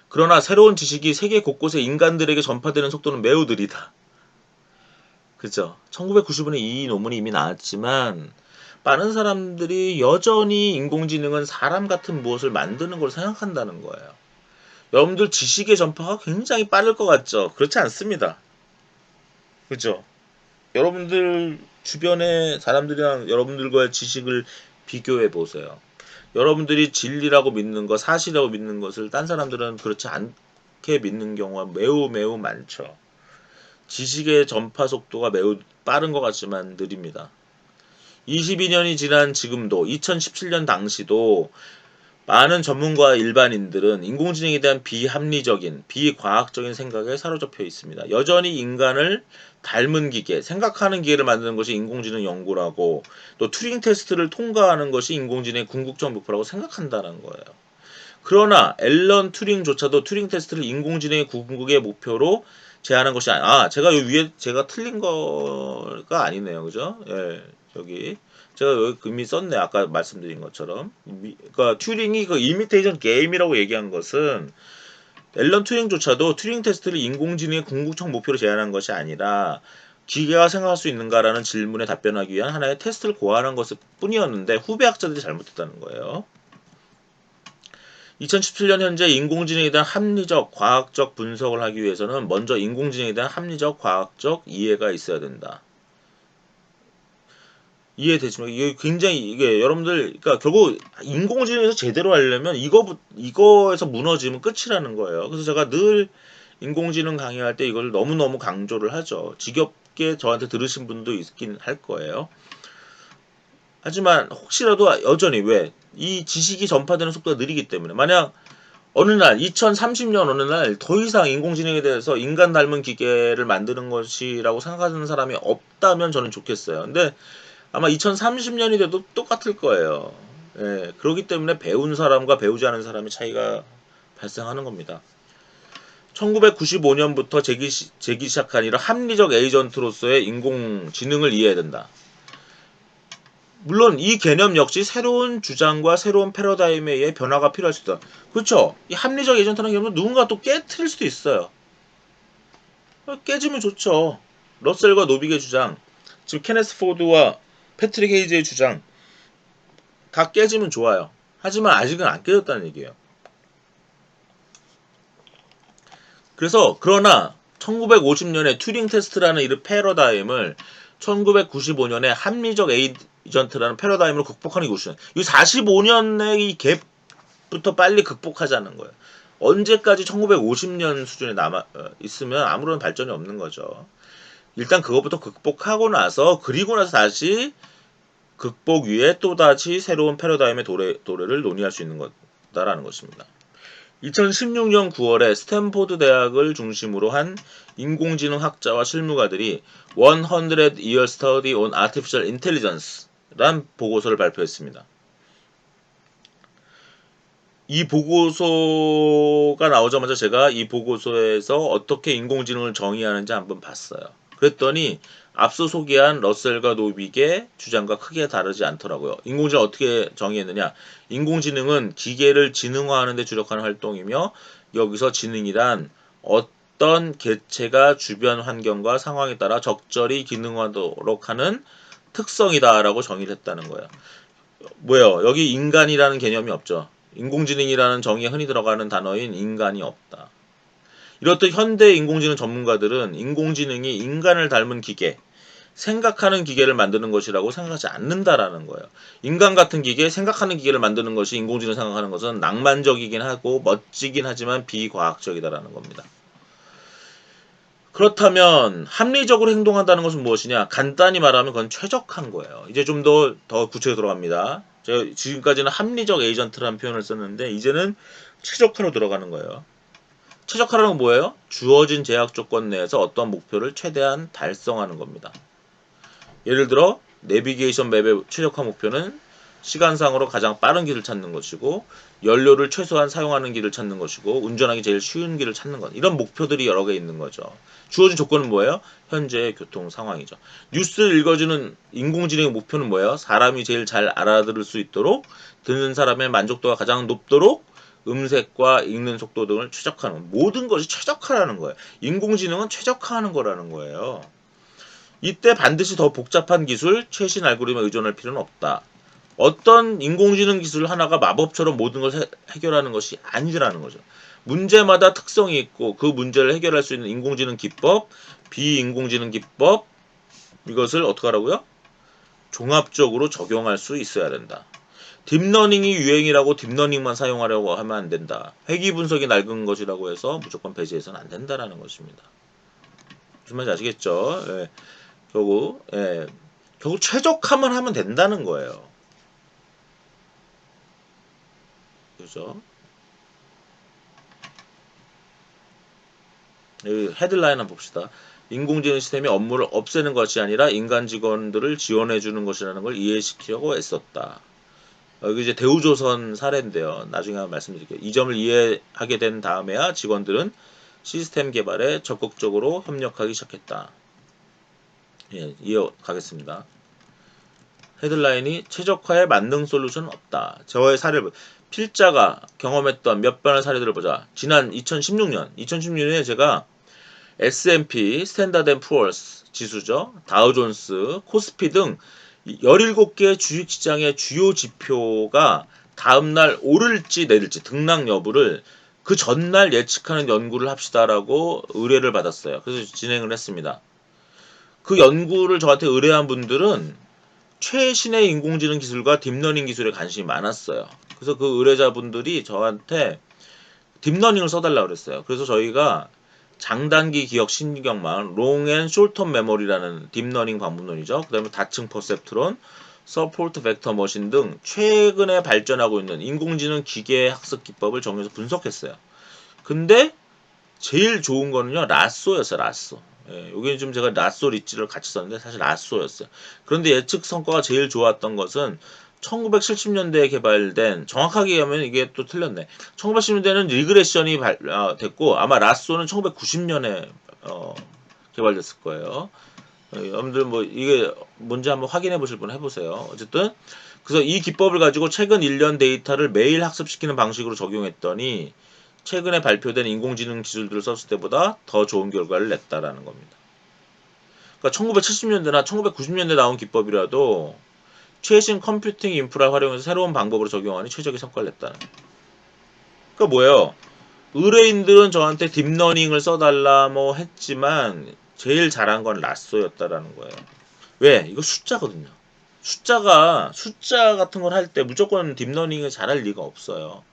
그러나 새로운 지식이 세계 곳곳의 인간들에게 전파되는 속도는 매우 느리다. 그죠? 1995년에 이 논문이 이미 나왔지만 많은 사람들이 여전히 인공지능은 사람 같은 무엇을 만드는 걸 생각한다는 거예요. 여러분들 지식의 전파가 굉장히 빠를 것 같죠? 그렇지 않습니다. 그죠? 여러분들 주변의 사람들이랑 여러분들과의 지식을 비교해 보세요. 여러분들이 진리라고 믿는 것, 사실이라고 믿는 것을 딴 사람들은 그렇지 않게 믿는 경우가 매우 매우 많죠. 지식의 전파 속도가 매우 빠른 것 같지만 느립니다. 22년이 지난 지금도 2017년 당시도 많은 전문가와 일반인들은 인공지능에 대한 비합리적인, 비과학적인 생각에 사로잡혀 있습니다. 여전히 인간을 닮은 기계, 생각하는 기계를 만드는 것이 인공지능 연구라고 또 튜링 테스트를 통과하는 것이 인공지능의 궁극적 목표라고 생각한다는 거예요. 그러나 앨런 튜링조차도 튜링 테스트를 인공지능의 궁극의 목표로 제안한 것이 제가 요 위에 제가 틀린 거가 아니네요. 그죠? 예. 저기 제가 여기 이미 썼네. 아까 말씀드린 것처럼. 그러니까 튜링이 그 이미테이션 게임이라고 얘기한 것은 앨런 튜링조차도 튜링 테스트를 인공지능의 궁극적 목표로 제안한 것이 아니라 기계가 생각할 수 있는가라는 질문에 답변하기 위한 하나의 테스트를 고안한 것일 뿐이었는데 후배 학자들이 잘못했다는 거예요. 2017년 현재 인공지능에 대한 합리적, 과학적 분석을 하기 위해서는 먼저 인공지능에 대한 합리적, 과학적 이해가 있어야 된다. 이해되시면 이게 굉장히 이게 여러분들 그러니까 결국 인공지능에서 제대로 하려면 이거에서 무너지면 끝이라는 거예요. 그래서 제가 늘 인공지능 강의할 때 이걸 너무너무 강조를 하죠. 지겹게 저한테 들으신 분도 있긴 할 거예요. 하지만 혹시라도 여전히 왜? 이 지식이 전파되는 속도가 느리기 때문에 만약 어느 날 2030년 어느 날 더 이상 인공지능에 대해서 인간 닮은 기계를 만드는 것이라고 생각하는 사람이 없다면 저는 좋겠어요. 근데 아마 2030년이 돼도 똑같을 거예요. 예, 그렇기 때문에 배운 사람과 배우지 않은 사람의 차이가 발생하는 겁니다. 1995년부터 제기 시작한 이런 합리적 에이전트로서의 인공지능을 이해해야 된다. 물론 이 개념 역시 새로운 주장과 새로운 패러다임에 의해 변화가 필요할 수 있다. 그렇죠? 이 합리적 에이전트라는 개념은 누군가 또 깨트릴 수도 있어요. 깨지면 좋죠. 러셀과 노빅의 주장, 지금 케네스 포드와 패트릭 헤이즈의 주장 다 깨지면 좋아요. 하지만 아직은 안 깨졌다는 얘기예요. 그러나 1950년에 튜링 테스트라는 이런 패러다임을 1995년에 합리적 에이전트라는 패러다임으로 극복하는 게 우선. 이 45년의 이 갭부터 빨리 극복하자는 거예요. 언제까지 1950년 수준에 남아 있으면 아무런 발전이 없는 거죠. 일단 그것부터 극복하고 나서 그리고 나서 다시 극복 위에 또다시 새로운 패러다임의 도래를 논의할 수 있는 거다라는 것입니다. 2016년 9월에 스탠포드 대학을 중심으로 한 인공지능 학자와 실무가들이 100 Year Study on Artificial Intelligence란 보고서를 발표했습니다. 이 보고서가 나오자마자 제가 이 보고서에서 어떻게 인공지능을 정의하는지 한번 봤어요. 그랬더니 앞서 소개한 러셀과 노빅의 주장과 크게 다르지 않더라고요. 인공지능을 어떻게 정의했느냐? 인공지능은 기계를 지능화하는 데 주력하는 활동이며 여기서 지능이란 어떤 개체가 주변 환경과 상황에 따라 적절히 기능하도록 하는 특성이다라고 정의를 했다는 거예요. 뭐예요? 여기 인간이라는 개념이 없죠. 인공지능이라는 정의에 흔히 들어가는 단어인 인간이 없다. 이렇듯 현대 인공지능 전문가들은 인공지능이 인간을 닮은 기계, 생각하는 기계를 만드는 것이라고 생각하지 않는다라는 거예요. 인간 같은 기계, 생각하는 기계를 만드는 것이 인공지능 생각하는 것은 낭만적이긴 하고 멋지긴 하지만 비과학적이다라는 겁니다. 그렇다면 합리적으로 행동한다는 것은 무엇이냐? 간단히 말하면 그건 최적화인 거예요. 이제 좀 더 구체적으로 들어갑니다. 제가 지금까지는 합리적 에이전트라는 표현을 썼는데 이제는 최적화로 들어가는 거예요. 최적화라는 건 뭐예요? 주어진 제약 조건 내에서 어떤 목표를 최대한 달성하는 겁니다. 예를 들어 내비게이션 맵의 최적화 목표는 시간상으로 가장 빠른 길을 찾는 것이고 연료를 최소한 사용하는 길을 찾는 것이고 운전하기 제일 쉬운 길을 찾는 것. 이런 목표들이 여러 개 있는 거죠. 주어진 조건은 뭐예요? 현재의 교통 상황이죠. 뉴스를 읽어주는 인공지능의 목표는 뭐예요? 사람이 제일 잘 알아들을 수 있도록 듣는 사람의 만족도가 가장 높도록 음색과 읽는 속도 등을 최적화하는 모든 것이 최적화라는 거예요. 인공지능은 최적화하는 거라는 거예요. 이때 반드시 더 복잡한 기술, 최신 알고리즘에 의존할 필요는 없다. 어떤 인공지능 기술 하나가 마법처럼 모든 걸 해결하는 것이 아니라는 거죠. 문제마다 특성이 있고 그 문제를 해결할 수 있는 인공지능 기법, 비인공지능 기법 이것을 어떻게 하라고요? 종합적으로 적용할 수 있어야 된다. 딥러닝이 유행이라고 딥러닝만 사용하려고 하면 안 된다. 회귀 분석이 낡은 것이라고 해서 무조건 배제해서는 안 된다라는 것입니다. 무슨 말인지 아시겠죠? 예. 결국 최적화만 하면 된다는 거예요. 그죠? 여기 헤드라인 한번 봅시다. 인공지능 시스템이 업무를 없애는 것이 아니라 인간 직원들을 지원해 주는 것이라는 걸 이해시키려고 애썼다. 여기 이제 대우조선 사례인데요. 나중에 한번 말씀드릴게요. 이 점을 이해하게 된 다음에야 직원들은 시스템 개발에 적극적으로 협력하기 시작했다. 예, 이어가겠습니다. 헤드라인이 최적화의 만능 솔루션은 없다. 저의 사례를 필자가 경험했던 몇 번의 사례들을 보자. 지난 2016년에 제가 S&P 스탠다드 앤 푸어스 지수죠. 다우존스, 코스피 등 17개 주식시장의 주요 지표가 다음날 오를지 내릴지 등락 여부를 그 전날 예측하는 연구를 합시다라고 의뢰를 받았어요. 그래서 진행을 했습니다. 그 연구를 저한테 의뢰한 분들은 최신의 인공지능 기술과 딥러닝 기술에 관심이 많았어요. 그래서 그 의뢰자분들이 저한테 딥러닝을 써달라고 그랬어요. 그래서 저희가 장단기 기억 신경망, 롱 앤 숄텀 메모리라는 딥러닝 방법론이죠. 그 다음에 다층 퍼셉트론, 서포트 벡터 머신 등 최근에 발전하고 있는 인공지능 기계 학습 기법을 정해서 분석했어요. 근데 제일 좋은 거는요, 라쏘였어요, 라쏘. 예, 여기 좀 제가 라쏘 리치를 같이 썼는데 사실 라쏘였어요. 그런데 예측 성과가 제일 좋았던 것은 1970년대에 개발된, 정확하게 하면 이게 또 틀렸네. 1970년대는 리그레션이 됐고 아마 라쏘는 1990년에 개발됐을 거예요. 여러분들 뭐 이게 뭔지 한번 확인해 보실 분 해보세요. 어쨌든 그래서 이 기법을 가지고 최근 1년 데이터를 매일 학습시키는 방식으로 적용했더니 최근에 발표된 인공지능 기술들을 썼을 때보다 더 좋은 결과를 냈다라는 겁니다. 그러니까 1970년대나 1990년대 나온 기법이라도 최신 컴퓨팅 인프라 활용해서 새로운 방법으로 적용하니 최적의 성과를 냈다는. 그러니까 뭐예요? 의뢰인들은 저한테 딥러닝을 써달라 뭐 했지만 제일 잘한 건 라쏘였다라는 거예요. 왜? 이거 숫자거든요. 숫자 같은 걸 할 때 무조건 딥러닝을 잘할 리가 없어요.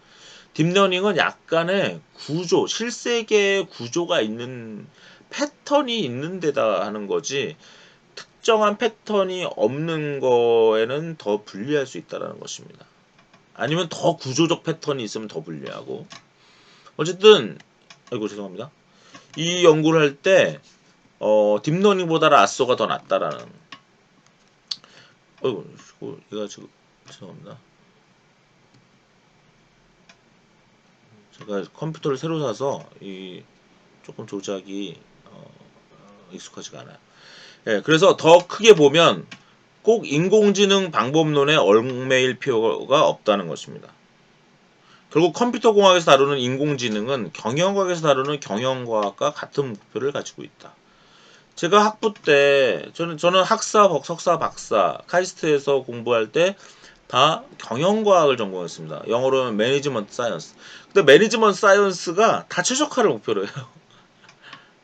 딥러닝은 약간의 구조, 실세계의 구조가 있는 패턴이 있는 데다 하는 거지 특정한 패턴이 없는 거에는 더 불리할 수 있다는 것입니다. 아니면 더 구조적 패턴이 있으면 더 불리하고 어쨌든 아이고 죄송합니다. 이 연구를 할 때 딥러닝보다 라쏘가 더 낫다라는 얘가 지금 죄송합니다. 제가 컴퓨터를 새로 사서 이 조금 조작이 익숙하지가 않아요. 예, 그래서 더 크게 보면 꼭 인공지능 방법론에 얽매일 필요가 없다는 것입니다. 결국 컴퓨터공학에서 다루는 인공지능은 경영과학에서 다루는 경영과학과 같은 목표를 가지고 있다. 제가 학부 때 저는 학사, 석사, 박사 카이스트에서 공부할 때 다 경영과학을 전공했습니다. 영어로는 매니지먼트 사이언스. 근데 매니지먼트 사이언스가 다 최적화를 목표로 해요.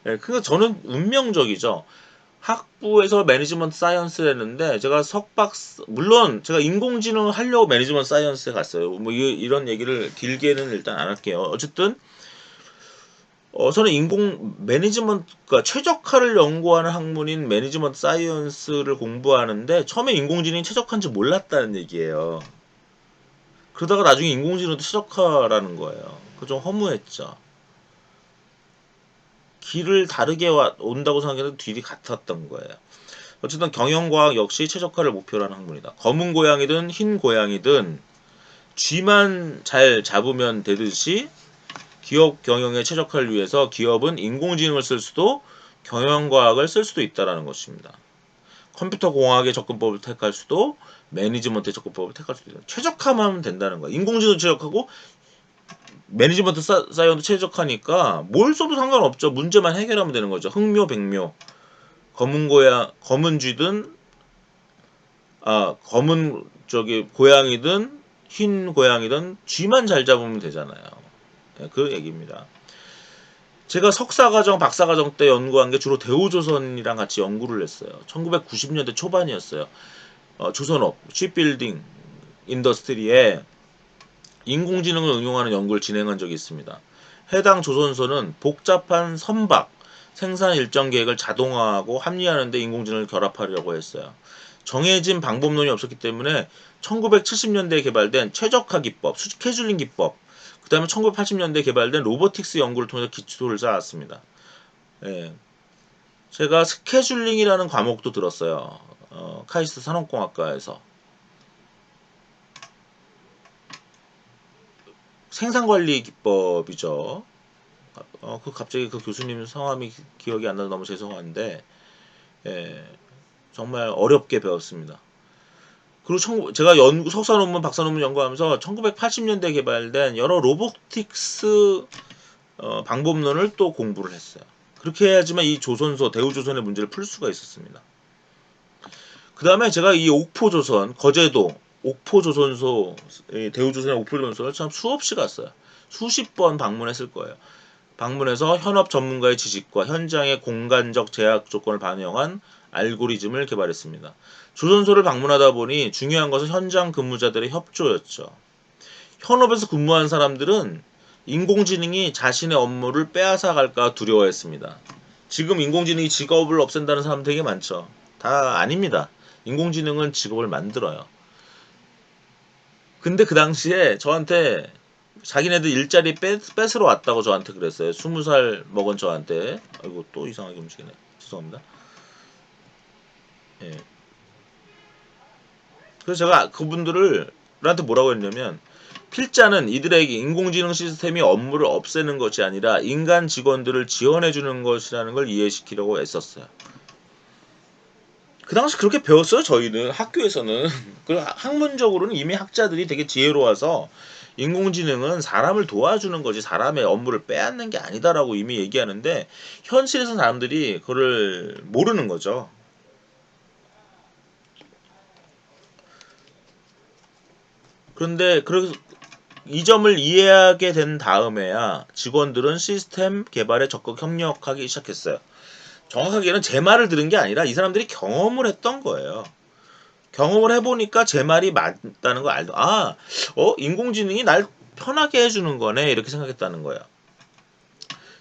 네, 그러니까 저는 운명적이죠. 학부에서 매니지먼트 사이언스를 했는데 제가 물론 제가 인공지능을 하려고 매니지먼트 사이언스에 갔어요. 뭐 이런 얘기를 길게는 일단 안 할게요. 어쨌든 저는 그러니까 최적화를 연구하는 학문인 매니지먼트 사이언스를 공부하는데 처음에 인공지능이 최적화인지 몰랐다는 얘기예요. 그러다가 나중에 인공지능도 최적화라는 거예요. 그거 좀 허무했죠. 길을 다르게 온다고 생각해도 길이 같았던 거예요. 어쨌든 경영과학 역시 최적화를 목표로 하는 학문이다. 검은 고양이든 흰 고양이든 쥐만 잘 잡으면 되듯이 기업 경영의 최적화를 위해서 기업은 인공지능을 쓸 수도 경영과학을 쓸 수도 있다는 것입니다. 컴퓨터 공학의 접근법을 택할 수도 매니지먼트의 접근법을 택할 수도 있다. 최적화만 하면 된다는 거야. 인공지능 최적화고 매니지먼트 사이언도 최적화니까 뭘 써도 상관없죠. 문제만 해결하면 되는 거죠. 흑묘 백묘 검은 쥐든 검은 고양이든 흰 고양이든 쥐만 잘 잡으면 되잖아요. 네, 그 얘기입니다. 제가 석사과정, 박사과정 때 연구한 게 주로 대우조선이랑 같이 연구를 했어요. 1990년대 초반이었어요. 조선업, 칩빌딩 인더스트리에 인공지능을 응용하는 연구를 진행한 적이 있습니다. 해당 조선소는 복잡한 선박, 생산 일정 계획을 자동화하고 합리화하는 데 인공지능을 결합하려고 했어요. 정해진 방법론이 없었기 때문에 1970년대에 개발된 최적화 기법, 스케줄링 기법, 그 다음에 1980년대에 개발된 로보틱스 연구를 통해서 기초를 쌓았습니다. 예. 제가 스케줄링이라는 과목도 들었어요. 카이스트 산업공학과에서. 생산관리 기법이죠. 갑자기 그 교수님 성함이 기억이 안 나서 너무 죄송한데, 예, 정말 어렵게 배웠습니다. 그리고 제가 석사 논문, 박사 논문 연구하면서 1980년대 개발된 여러 로보틱스 방법론을 또 공부를 했어요. 그렇게 해야지만 이 대우조선의 문제를 풀 수가 있었습니다. 그 다음에 제가 이 옥포조선, 거제도, 옥포조선소, 대우조선의 옥포조선소를 참 수없이 갔어요. 수십 번 방문했을 거예요. 방문해서 현업 전문가의 지식과 현장의 공간적 제약 조건을 반영한 알고리즘을 개발했습니다. 조선소를 방문하다 보니 중요한 것은 현장 근무자들의 협조였죠. 현업에서 근무한 사람들은 인공지능이 자신의 업무를 빼앗아 갈까 두려워했습니다. 지금 인공지능이 직업을 없앤다는 사람 되게 많죠. 다 아닙니다. 인공지능은 직업을 만들어요. 근데 그 당시에 저한테 자기네들 일자리 뺏으러 왔다고 저한테 그랬어요. 20살 먹은 저한테. 아이고 또 이상하게 움직이네. 죄송합니다. 예. 그래서 제가 그분들한테 뭐라고 했냐면 필자는 이들에게 인공지능 시스템이 업무를 없애는 것이 아니라 인간 직원들을 지원해주는 것이라는 걸 이해시키려고 애썼어요. 그 당시 그렇게 배웠어요. 저희는 학교에서는. 그 학문적으로는 이미 학자들이 되게 지혜로워서 인공지능은 사람을 도와주는 거지 사람의 업무를 빼앗는 게 아니다라고 이미 얘기하는데 현실에서 사람들이 그걸 모르는 거죠. 그런데 이 점을 이해하게 된 다음에야 직원들은 시스템 개발에 적극 협력하기 시작했어요. 정확하게는 제 말을 들은 게 아니라 이 사람들이 경험을 했던 거예요. 경험을 해보니까 제 말이 맞다는 걸 인공지능이 날 편하게 해주는 거네 이렇게 생각했다는 거예요.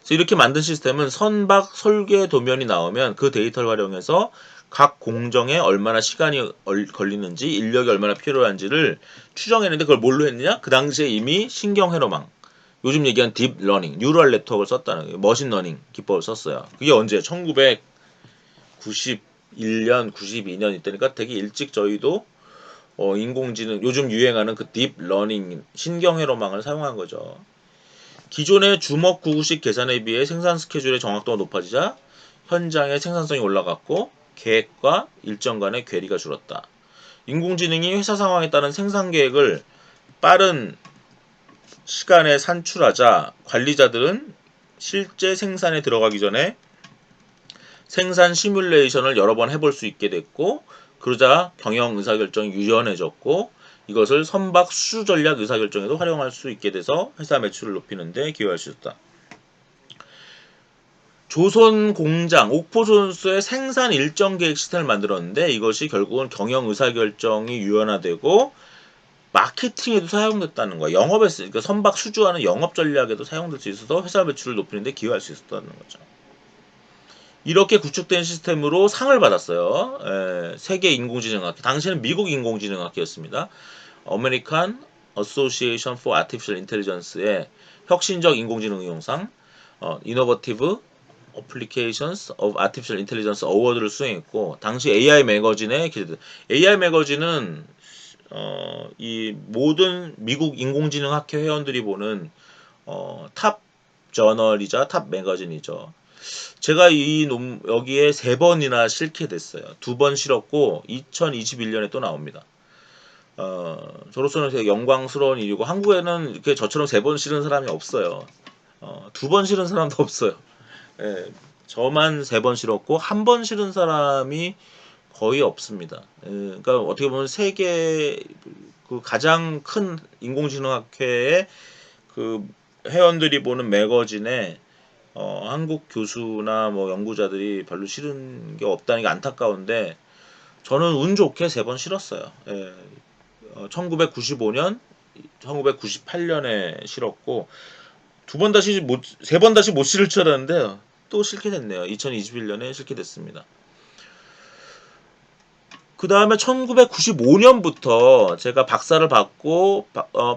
그래서 이렇게 만든 시스템은 선박 설계 도면이 나오면 그 데이터를 활용해서 각 공정에 얼마나 시간이 걸리는지 인력이 얼마나 필요한지를 추정했는데 그걸 뭘로 했느냐? 그 당시에 이미 신경회로망 요즘 얘기한 딥러닝 뉴럴 네트워크를 썼다는 거예요. 머신러닝 기법을 썼어요. 그게 언제? 1991년 92년 이때니까 되게 일찍 저희도 인공지능 요즘 유행하는 그 딥러닝 신경회로망을 사용한 거죠. 기존의 주먹구구식 계산에 비해 생산 스케줄의 정확도가 높아지자 현장의 생산성이 올라갔고 계획과 일정 간의 괴리가 줄었다. 인공지능이 회사 상황에 따른 생산 계획을 빠른 시간에 산출하자 관리자들은 실제 생산에 들어가기 전에 생산 시뮬레이션을 여러 번 해볼 수 있게 됐고, 그러자 경영 의사결정이 유연해졌고, 이것을 선박 수주 전략 의사결정에도 활용할 수 있게 돼서 회사 매출을 높이는 데 기여할 수 있다. 조선 공장, 옥포존스의 생산 일정 계획 시스템을 만들었는데, 이것이 결국은 경영 의사결정이 유연화되고 마케팅에도 사용됐다는 거야. 영업에 그러니까 선박 수주하는 영업 전략에도 사용될 수 있어서 회사 매출을 높이는 데 기여할 수 있었다는 거죠. 이렇게 구축된 시스템으로 상을 받았어요. 세계 인공지능학회. 당시에는 미국 인공지능학회였습니다. American Association for Artificial Intelligence의 혁신적 인공지능 응용상, Innovative Applications of Artificial Intelligence 어워드를 수행했고, 당시 AI 매거진에 기재된. AI 매거진은 이 모든 미국 인공지능학회 회원들이 보는 탑 저널이자 탑 매거진이죠. 제가 여기에 3번이나 실게 됐어요. 2번 실었고 2021년에 또 나옵니다. 저로서는 되게 영광스러운 일이고, 한국에는 이렇게 저처럼 3번 실은 사람이 없어요. 2번 실은 사람도 없어요. 예, 저만 3번 실었고 1번 실은 사람이 거의 없습니다. 그러니까 어떻게 보면 세계 그 가장 큰 인공지능학회의 그 회원들이 보는 매거진에 한국 교수나 뭐 연구자들이 별로 실은 게 없다는 게 안타까운데, 저는 운 좋게 3번 실었어요. 1995년, 1998년에 실었고, 3번 다시 못 실을 줄 알았는데 또 실게 됐네요. 2021년에 실게 됐습니다. 그 다음에 1995년부터 제가 박사를 받고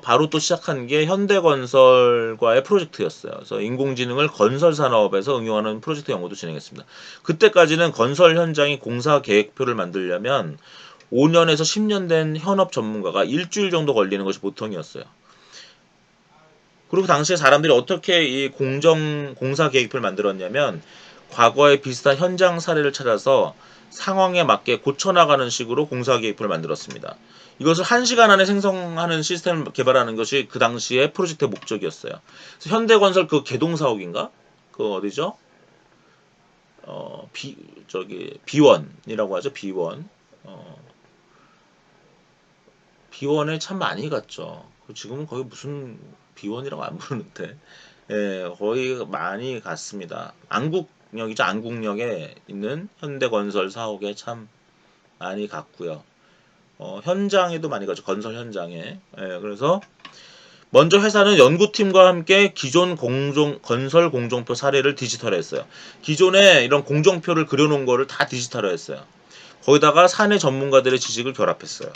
바로 또 시작한 게 현대건설과의 프로젝트였어요. 그래서 인공지능을 건설 산업에서 응용하는 프로젝트 연구도 진행했습니다. 그때까지는 건설 현장이 공사 계획표를 만들려면 5년에서 10년 된 현업 전문가가 일주일 정도 걸리는 것이 보통이었어요. 그리고 당시에 사람들이 어떻게 이 공사 계획표를 만들었냐면, 과거에 비슷한 현장 사례를 찾아서 상황에 맞게 고쳐나가는 식으로 공사 계획표를 만들었습니다. 이것을 1시간 안에 생성하는 시스템을 개발하는 것이 그 당시의 프로젝트의 목적이었어요. 그래서 현대건설 그 개동사옥인가? 그 어디죠? 비원이라고 하죠. 비원. 비원에 참 많이 갔죠. 지금은 거의 무슨 비원이라고 안 부르는데, 거의 많이 갔습니다. 안국역이죠. 안국역에 있는 현대건설 사옥에 참 많이 갔고요. 현장에도 많이 가죠. 건설 현장에. 그래서 먼저 회사는 연구팀과 함께 기존 건설 공정표 사례를 디지털화했어요. 기존에 이런 공정표를 그려놓은 거를 다 디지털화했어요. 거기다가 사내 전문가들의 지식을 결합했어요.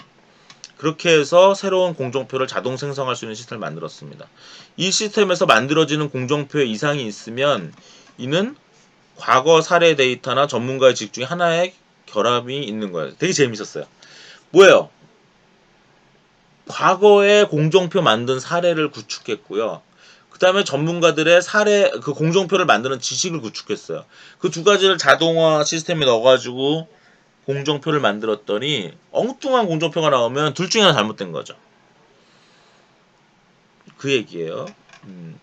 그렇게 해서 새로운 공정표를 자동 생성할 수 있는 시스템을 만들었습니다. 이 시스템에서 만들어지는 공정표에 이상이 있으면 이는 과거 사례 데이터나 전문가의 지식 중에 하나의 결합이 있는 거예요. 되게 재밌었어요. 뭐예요? 과거에 공정표 만든 사례를 구축했고요. 그 다음에 전문가들의 사례, 그 공정표를 만드는 지식을 구축했어요. 그 두 가지를 자동화 시스템에 넣어가지고 공정표를 만들었더니 엉뚱한 공정표가 나오면 둘 중에 하나 잘못된 거죠. 그 얘기예요.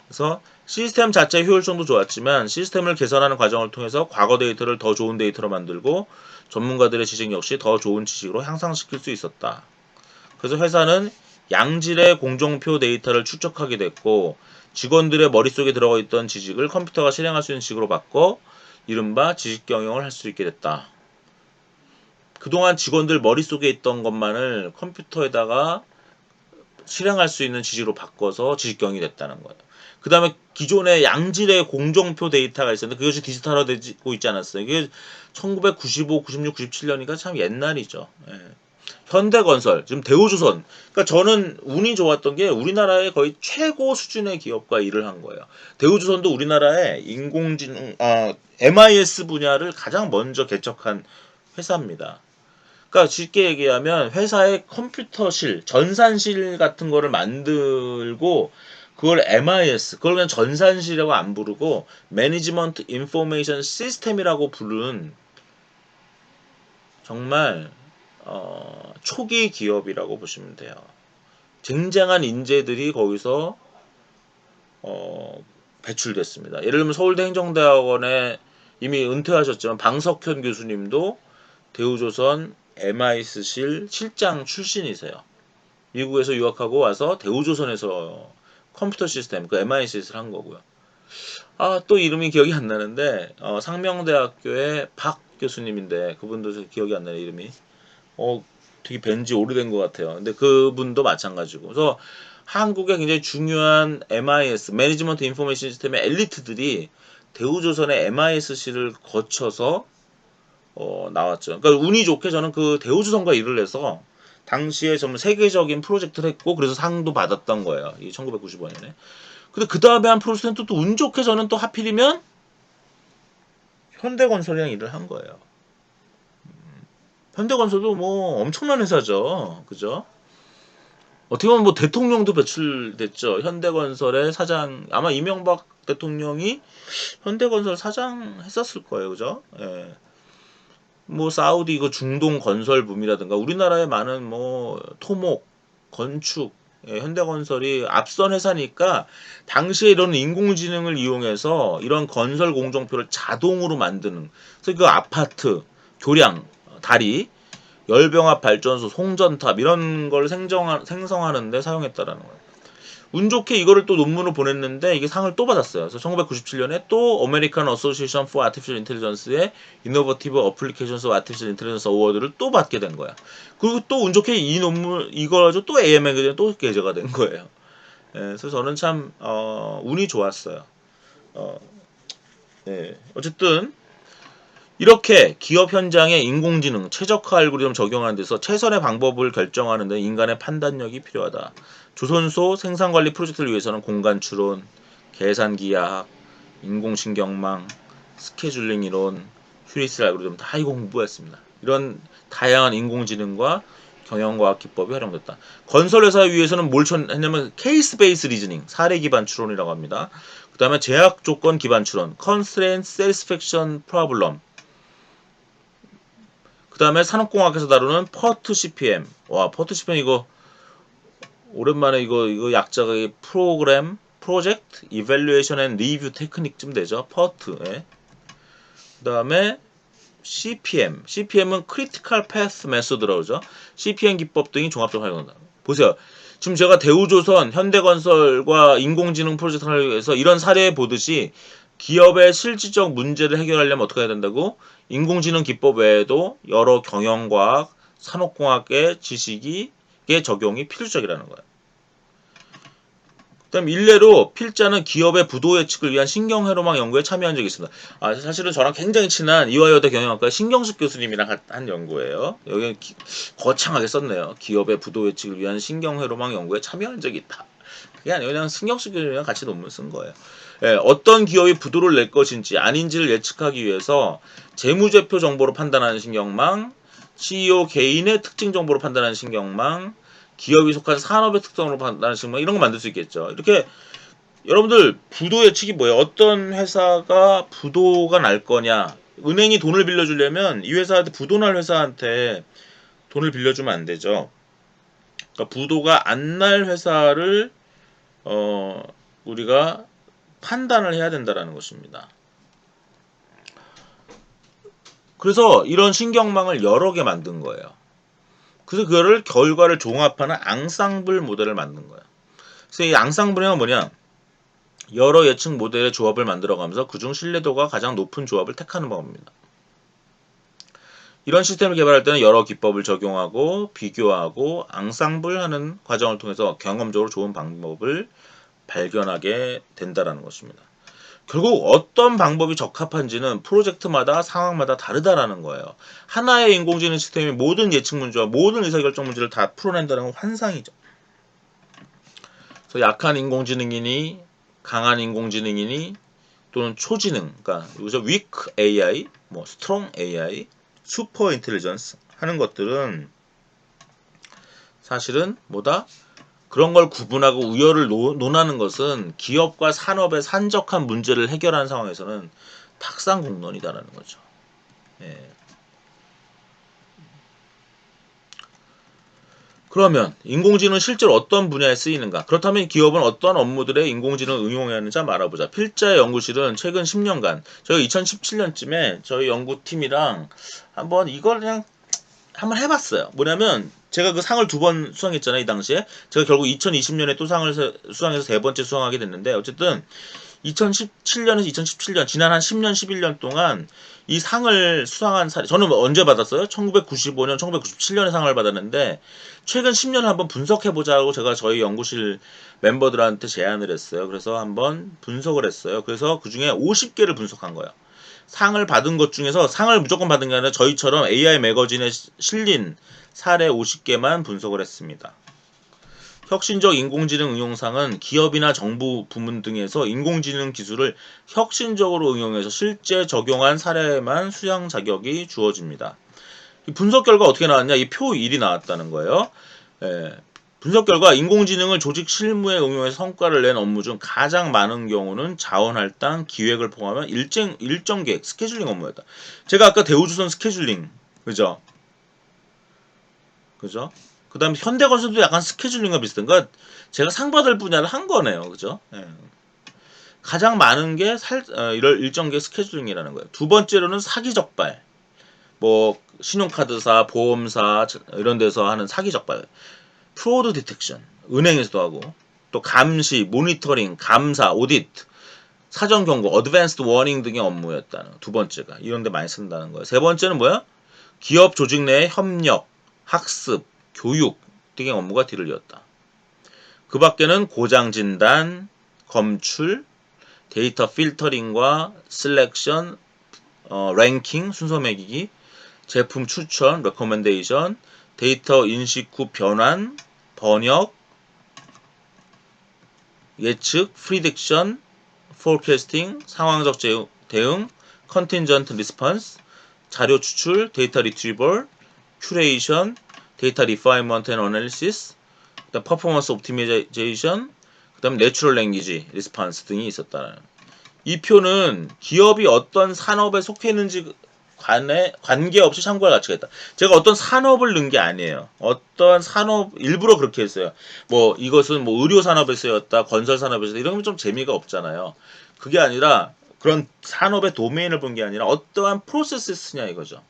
그래서 시스템 자체의 효율성도 좋았지만 시스템을 개선하는 과정을 통해서 과거 데이터를 더 좋은 데이터로 만들고 전문가들의 지식 역시 더 좋은 지식으로 향상시킬 수 있었다. 그래서 회사는 양질의 공정표 데이터를 축적하게 됐고, 직원들의 머릿속에 들어가 있던 지식을 컴퓨터가 실행할 수 있는 지식으로 바꿔 이른바 지식 경영을 할 수 있게 됐다. 그동안 직원들 머릿속에 있던 것만을 컴퓨터에다가 실행할 수 있는 지식으로 바꿔서 지식경이 됐다는 거예요. 그 다음에 기존의 양질의 공정표 데이터가 있었는데 그것이 디지털화되고 있지 않았어요. 이게 1995, 96, 97년이니까 참 옛날이죠. 현대건설, 지금 대우조선. 그러니까 저는 운이 좋았던 게 우리나라의 거의 최고 수준의 기업과 일을 한 거예요. 대우조선도 우리나라의 인공지능, MIS 분야를 가장 먼저 개척한 회사입니다. 그러니까 쉽게 얘기하면 회사의 컴퓨터실, 전산실 같은 거를 만들고 그걸 MIS, 그걸 그냥 전산실이라고 안 부르고 매니지먼트 인포메이션 시스템이라고 부른 정말 초기 기업이라고 보시면 돼요. 쟁쟁한 인재들이 거기서 배출됐습니다. 예를 들면 서울대 행정대학원에 이미 은퇴하셨지만 방석현 교수님도 대우조선 MIS실 실장 출신이세요. 미국에서 유학하고 와서 대우조선에서 컴퓨터 시스템, 그 MIS를 한 거고요. 또 이름이 기억이 안 나는데, 상명대학교의 박 교수님인데, 그분도 기억이 안 나네, 이름이. 되게 뵌지 오래된 것 같아요. 근데 그분도 마찬가지고. 그래서 한국의 굉장히 중요한 MIS, 매니지먼트 인포메이션 시스템의 엘리트들이 대우조선의 MISC를 거쳐서 나왔죠. 그러니까 운이 좋게 저는 그 대우조선과 일을 해서 당시에 정말 세계적인 프로젝트를 했고 그래서 상도 받았던 거예요. 이 1995년에. 근데 그 다음에 한 프로젝트는 또 운 좋게 저는 또 하필이면 현대건설이랑 일을 한 거예요. 현대건설도 뭐 엄청난 회사죠. 그죠? 어떻게 보면 뭐 대통령도 배출됐죠. 현대건설의 사장, 아마 이명박 대통령이 현대건설 사장 했었을 거예요. 그죠? 예. 뭐 사우디 이거 중동 건설붐이라든가 우리나라에 많은 뭐 토목, 건축, 현대건설이 앞선 회사니까 당시에 이런 인공지능을 이용해서 이런 건설 공정표를 자동으로 만드는 그래서 그 아파트, 교량, 다리, 열병합 발전소, 송전탑 이런 걸 생성하는데 사용했다라는 거예요. 운 좋게 이거를 또 논문으로 보냈는데 이게 상을 또 받았어요. 그래서 1997년에 또 American Association for Artificial Intelligence의 Innovative Applications of Artificial Intelligence Award를 또 받게 된 거야. 그리고 또 운 좋게 이 논문 이거 가지고 또 AM 매거진에 또 게재가 된 거예요. 그래서 저는 참 운이 좋았어요. 어, 어쨌든 이렇게 기업 현장에 인공지능, 최적화 알고리즘 적용하는 데서 최선의 방법을 결정하는 데 인간의 판단력이 필요하다. 조선소 생산관리 프로젝트를 위해서는 공간 추론, 계산기 야학, 인공신경망, 스케줄링 이론, 휴리스 알고리즘 다 이거 공부했습니다. 이런 다양한 인공지능과 경영과학 기법이 활용됐다. 건설회사 위해서는 뭘 했냐면 케이스 베이스 리즈닝, 사례 기반 추론이라고 합니다. 그 다음에 제약 조건 기반 추론, constraint satisfaction problem, 그 다음에 산업공학에서 다루는 퍼트 CPM. 와, 퍼트 CPM 이거 오랜만에 이거 약자가 프로그램, 프로젝트, 이밸류에이션 앤 리뷰 테크닉쯤 되죠. 퍼트. 예. 그 다음에 CPM. CPM은 크리티컬 패스 메소드라고 그러죠. CPM 기법 등이 종합적으로 활용한다. 보세요. 지금 제가 대우조선, 현대건설과 인공지능 프로젝트를 위해서 이런 사례 보듯이 기업의 실질적 문제를 해결하려면 어떻게 해야 된다고? 인공지능 기법 외에도 여러 경영과학, 산업공학의 지식이 적용이 필수적이라는 거예요. 그다음 일례로 필자는 기업의 부도 예측을 위한 신경회로망 연구에 참여한 적이 있습니다. 사실은 저랑 굉장히 친한 이화여대 경영학과 신경숙 교수님이랑 한 연구예요. 여기 거창하게 썼네요. 기업의 부도 예측을 위한 신경회로망 연구에 참여한 적이 있다. 그게 아니고 그냥 신경숙 교수님이랑 같이 논문 쓴 거예요. 어떤 기업이 부도를 낼 것인지 아닌지를 예측하기 위해서 재무제표 정보로 판단하는 신경망, CEO 개인의 특징 정보로 판단하는 신경망, 기업이 속한 산업의 특성으로 판단하는 신경망 이런 거 만들 수 있겠죠. 이렇게 여러분들 부도 예측이 뭐예요? 어떤 회사가 부도가 날 거냐? 은행이 돈을 빌려주려면 이 회사한테 부도 날 회사한테 돈을 빌려주면 안 되죠. 그러니까 부도가 안 날 회사를 우리가 판단을 해야 된다라는 것입니다. 그래서 이런 신경망을 여러 개 만든 거예요. 그래서 그거를 결과를 종합하는 앙상블 모델을 만든 거예요. 그래서 이 앙상블은 뭐냐? 여러 예측 모델의 조합을 만들어가면서 그중 신뢰도가 가장 높은 조합을 택하는 방법입니다. 이런 시스템을 개발할 때는 여러 기법을 적용하고 비교하고 앙상블하는 과정을 통해서 경험적으로 좋은 방법을 발견하게 된다는 것입니다. 결국 어떤 방법이 적합한지는 프로젝트마다 상황마다 다르다라는 거예요. 하나의 인공지능 시스템이 모든 예측 문제와 모든 의사결정 문제를 다 풀어낸다는 건 환상이죠. 그래서 약한 인공지능이니 강한 인공지능이니 또는 초지능, 그러니까 여기서 weak AI, 뭐 strong AI, 슈퍼 인텔리전스 하는 것들은 사실은 뭐다? 그런 걸 구분하고 우열을 논하는 것은 기업과 산업의 산적한 문제를 해결하는 상황에서는 탁상공론이다라는 거죠. 예. 그러면 인공지능은 실제로 어떤 분야에 쓰이는가? 그렇다면 기업은 어떤 업무들에 인공지능을 응용해야 하는지 한번 알아보자. 필자의 연구실은 최근 10년간 저희 2017년쯤에 저희 연구팀이랑 한번 이걸 그냥 한번 해봤어요. 뭐냐면 제가 그 상을 두 번 수상했잖아요. 이 당시에 제가 결국 2020년에 또 상을 수상해서 세 번째 수상하게 됐는데 어쨌든 2017년에서 2017년 지난 한 10년 11년 동안 이 상을 수상한 사례 저는 언제 받았어요? 1995년 1997년에 상을 받았는데 최근 10년을 한번 분석해보자고 제가 저희 연구실 멤버들한테 제안을 했어요. 그래서 한번 분석을 했어요. 그래서 그 중에 50개를 분석한 거예요. 상을 받은 것 중에서 상을 무조건 받은 게 아니라 저희처럼 AI 매거진에 실린 사례 50개만 분석을 했습니다. 혁신적 인공지능 응용상은 기업이나 정부 부문 등에서 인공지능 기술을 혁신적으로 응용해서 실제 적용한 사례에만 수상 자격이 주어집니다. 이 분석 결과 어떻게 나왔냐? 이 표 1이 나왔다는 거예요. 예, 분석 결과 인공지능을 조직 실무에 응용해서 성과를 낸 업무 중 가장 많은 경우는 자원 할당, 기획을 포함한 일정 계획, 스케줄링 업무였다. 제가 아까 대우조선 스케줄링, 그죠? 그죠? 그 다음에 현대건설도 약간 스케줄링과 비슷한 거 제가 상 받을 분야를 한 거네요. 그죠? 예. 가장 많은 게 이럴 일정 계 스케줄링이라는 거예요. 두 번째로는 사기 적발. 뭐 신용카드사, 보험사 이런 데서 하는 사기 적발. 프로드 디텍션. 은행에서도 하고 또 감시, 모니터링, 감사, 오디트, 사전 경고, 어드밴스드 워닝 등의 업무였다는 두 번째가 이런 데 많이 쓴다는 거예요. 세 번째는 뭐야? 기업 조직 내의 협력, 학습, 교육 등의 업무가 뒤를 이었다. 그 밖에는 고장 진단, 검출, 데이터 필터링과 셀렉션, 랭킹, 순서 매기기, 제품 추천, 레코멘데이션, 데이터 인식 후 변환, 번역, 예측, 프리딕션, 포캐스팅, 상황적 대응, 컨틴전트 리스폰스, 자료 추출, 데이터 리트리벌, 큐레이션, 데이터 리파이먼트 앤 어널리시스, 그다음 퍼포먼스 옵티미제이션, 그다음 내추럴 랭귀지 리스폰스 등이 있었다. 이 표는 기업이 어떤 산업에 속해 있는지 관계없이 참고할 가치가 있다. 제가 어떤 산업을 넣은 게 아니에요. 어떤 산업 일부러 그렇게 했어요. 뭐 이것은 뭐 의료 산업에 쓰였다, 건설 산업에 쓰였다 이런 건 좀 재미가 없잖아요. 그게 아니라 그런 산업의 도메인을 본 게 아니라 어떠한 프로세스에 쓰냐 이거죠.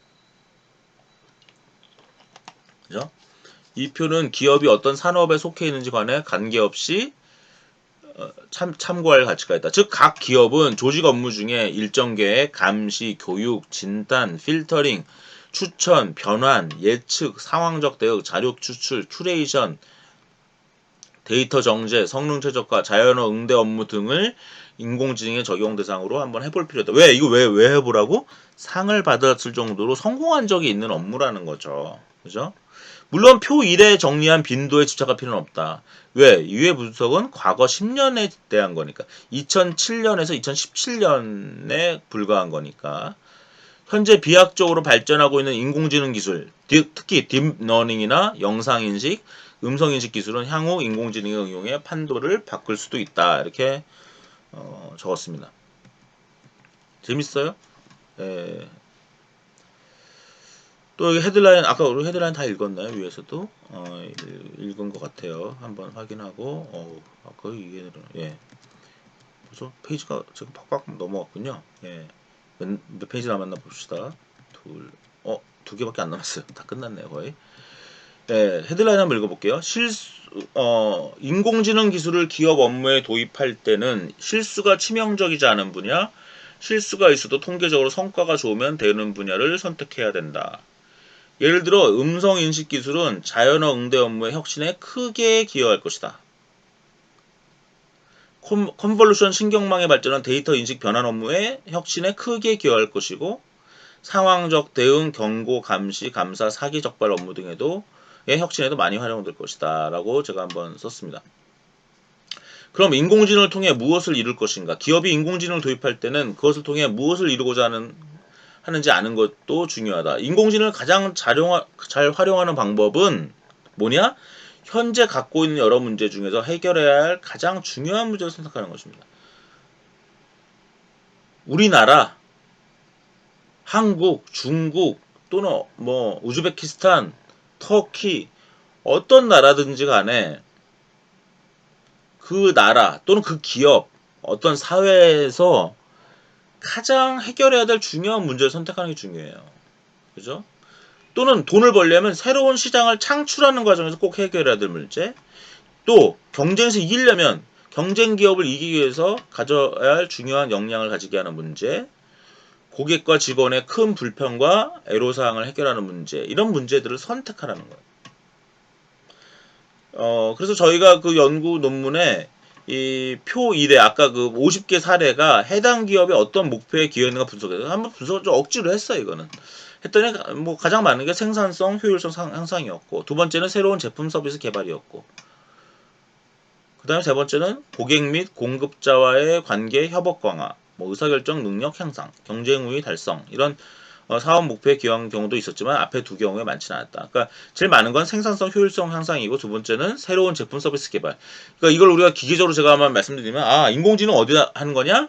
그죠? 이 표는 기업이 어떤 산업에 속해 있는지 관해 관계없이 참고할 가치가 있다. 즉, 각 기업은 조직 업무 중에 일정 계획, 감시, 교육, 진단, 필터링, 추천, 변환, 예측, 상황적 대응, 자료 추출, 큐레이션, 데이터 정제, 성능 최적화, 자연어 응대 업무 등을 인공지능의 적용 대상으로 한번 해볼 필요다. 이거 왜 해보라고? 상을 받았을 정도로 성공한 적이 있는 업무라는 거죠. 그죠? 물론 표 1에 정리한 빈도에 집착할 필요는 없다. 왜? 이외 분석은 과거 10년에 대한 거니까. 2007년에서 2017년에 불과한 거니까. 현재 비약적으로 발전하고 있는 인공지능 기술, 특히 딥러닝이나 영상인식, 음성인식 기술은 향후 인공지능의 응용에 판도를 바꿀 수도 있다. 이렇게 적었습니다. 재밌어요? 예. 또 여기 헤드라인 아까 우리 헤드라인 다 읽었나요? 위에서도 읽은 것 같아요. 한번 확인하고 아까 이게 벌써 페이지가 지금 팍팍 넘어갔군요. 몇 페이지 남았나 봅시다. 두 개밖에 안 남았어요. 다 끝났네요 거의. 헤드라인 한번 읽어볼게요. 인공지능 기술을 기업 업무에 도입할 때는 실수가 치명적이지 않은 분야, 실수가 있어도 통계적으로 성과가 좋으면 되는 분야를 선택해야 된다. 예를 들어 음성 인식 기술은 자연어 응대 업무의 혁신에 크게 기여할 것이다. 컨볼루션 신경망의 발전은 데이터 인식 변환 업무의 혁신에 크게 기여할 것이고 상황적 대응, 경고, 감시, 감사, 사기 적발 업무 등에도 혁신에도 많이 활용될 것이다 라고 제가 한번 썼습니다. 그럼 인공지능을 통해 무엇을 이룰 것인가? 기업이 인공지능을 도입할 때는 그것을 통해 무엇을 이루고자 하는지 아는 것도 중요하다. 인공지능을 가장 잘 활용하는 방법은 뭐냐? 현재 갖고 있는 여러 문제 중에서 해결해야 할 가장 중요한 문제를 선택하는 것입니다. 우리나라, 한국, 중국 또는 뭐 우즈베키스탄, 터키 어떤 나라든지 간에 그 나라 또는 그 기업, 어떤 사회에서 가장 해결해야 될 중요한 문제를 선택하는 게 중요해요. 그죠? 또는 돈을 벌려면 새로운 시장을 창출하는 과정에서 꼭 해결해야 될 문제, 또 경쟁에서 이기려면 경쟁 기업을 이기기 위해서 가져야 할 중요한 역량을 가지게 하는 문제, 고객과 직원의 큰 불편과 애로사항을 해결하는 문제, 이런 문제들을 선택하라는 거예요. 그래서 저희가 그 연구 논문에 이 표 1에 아까 그 50개 사례가 해당 기업의 어떤 목표에 기여했는가 분석해서 한번 분석을 좀 억지로 했어요, 이거는. 했더니 뭐 가장 많은 게 생산성, 효율성 향상이었고, 두 번째는 새로운 제품 서비스 개발이었고, 그 다음에 세 번째는 고객 및 공급자와의 관계 협업 강화, 뭐 의사결정 능력 향상, 경쟁 우위 달성, 이런 사업 목표에 기여한 경우도 있었지만 앞에 두 경우에 많지는 않았다. 그러니까 제일 많은 건 생산성, 효율성 향상이고, 두 번째는 새로운 제품 서비스 개발. 그러니까 이걸 우리가 기계적으로 제가 한번 말씀드리면, 인공지능 어디다 하는 거냐?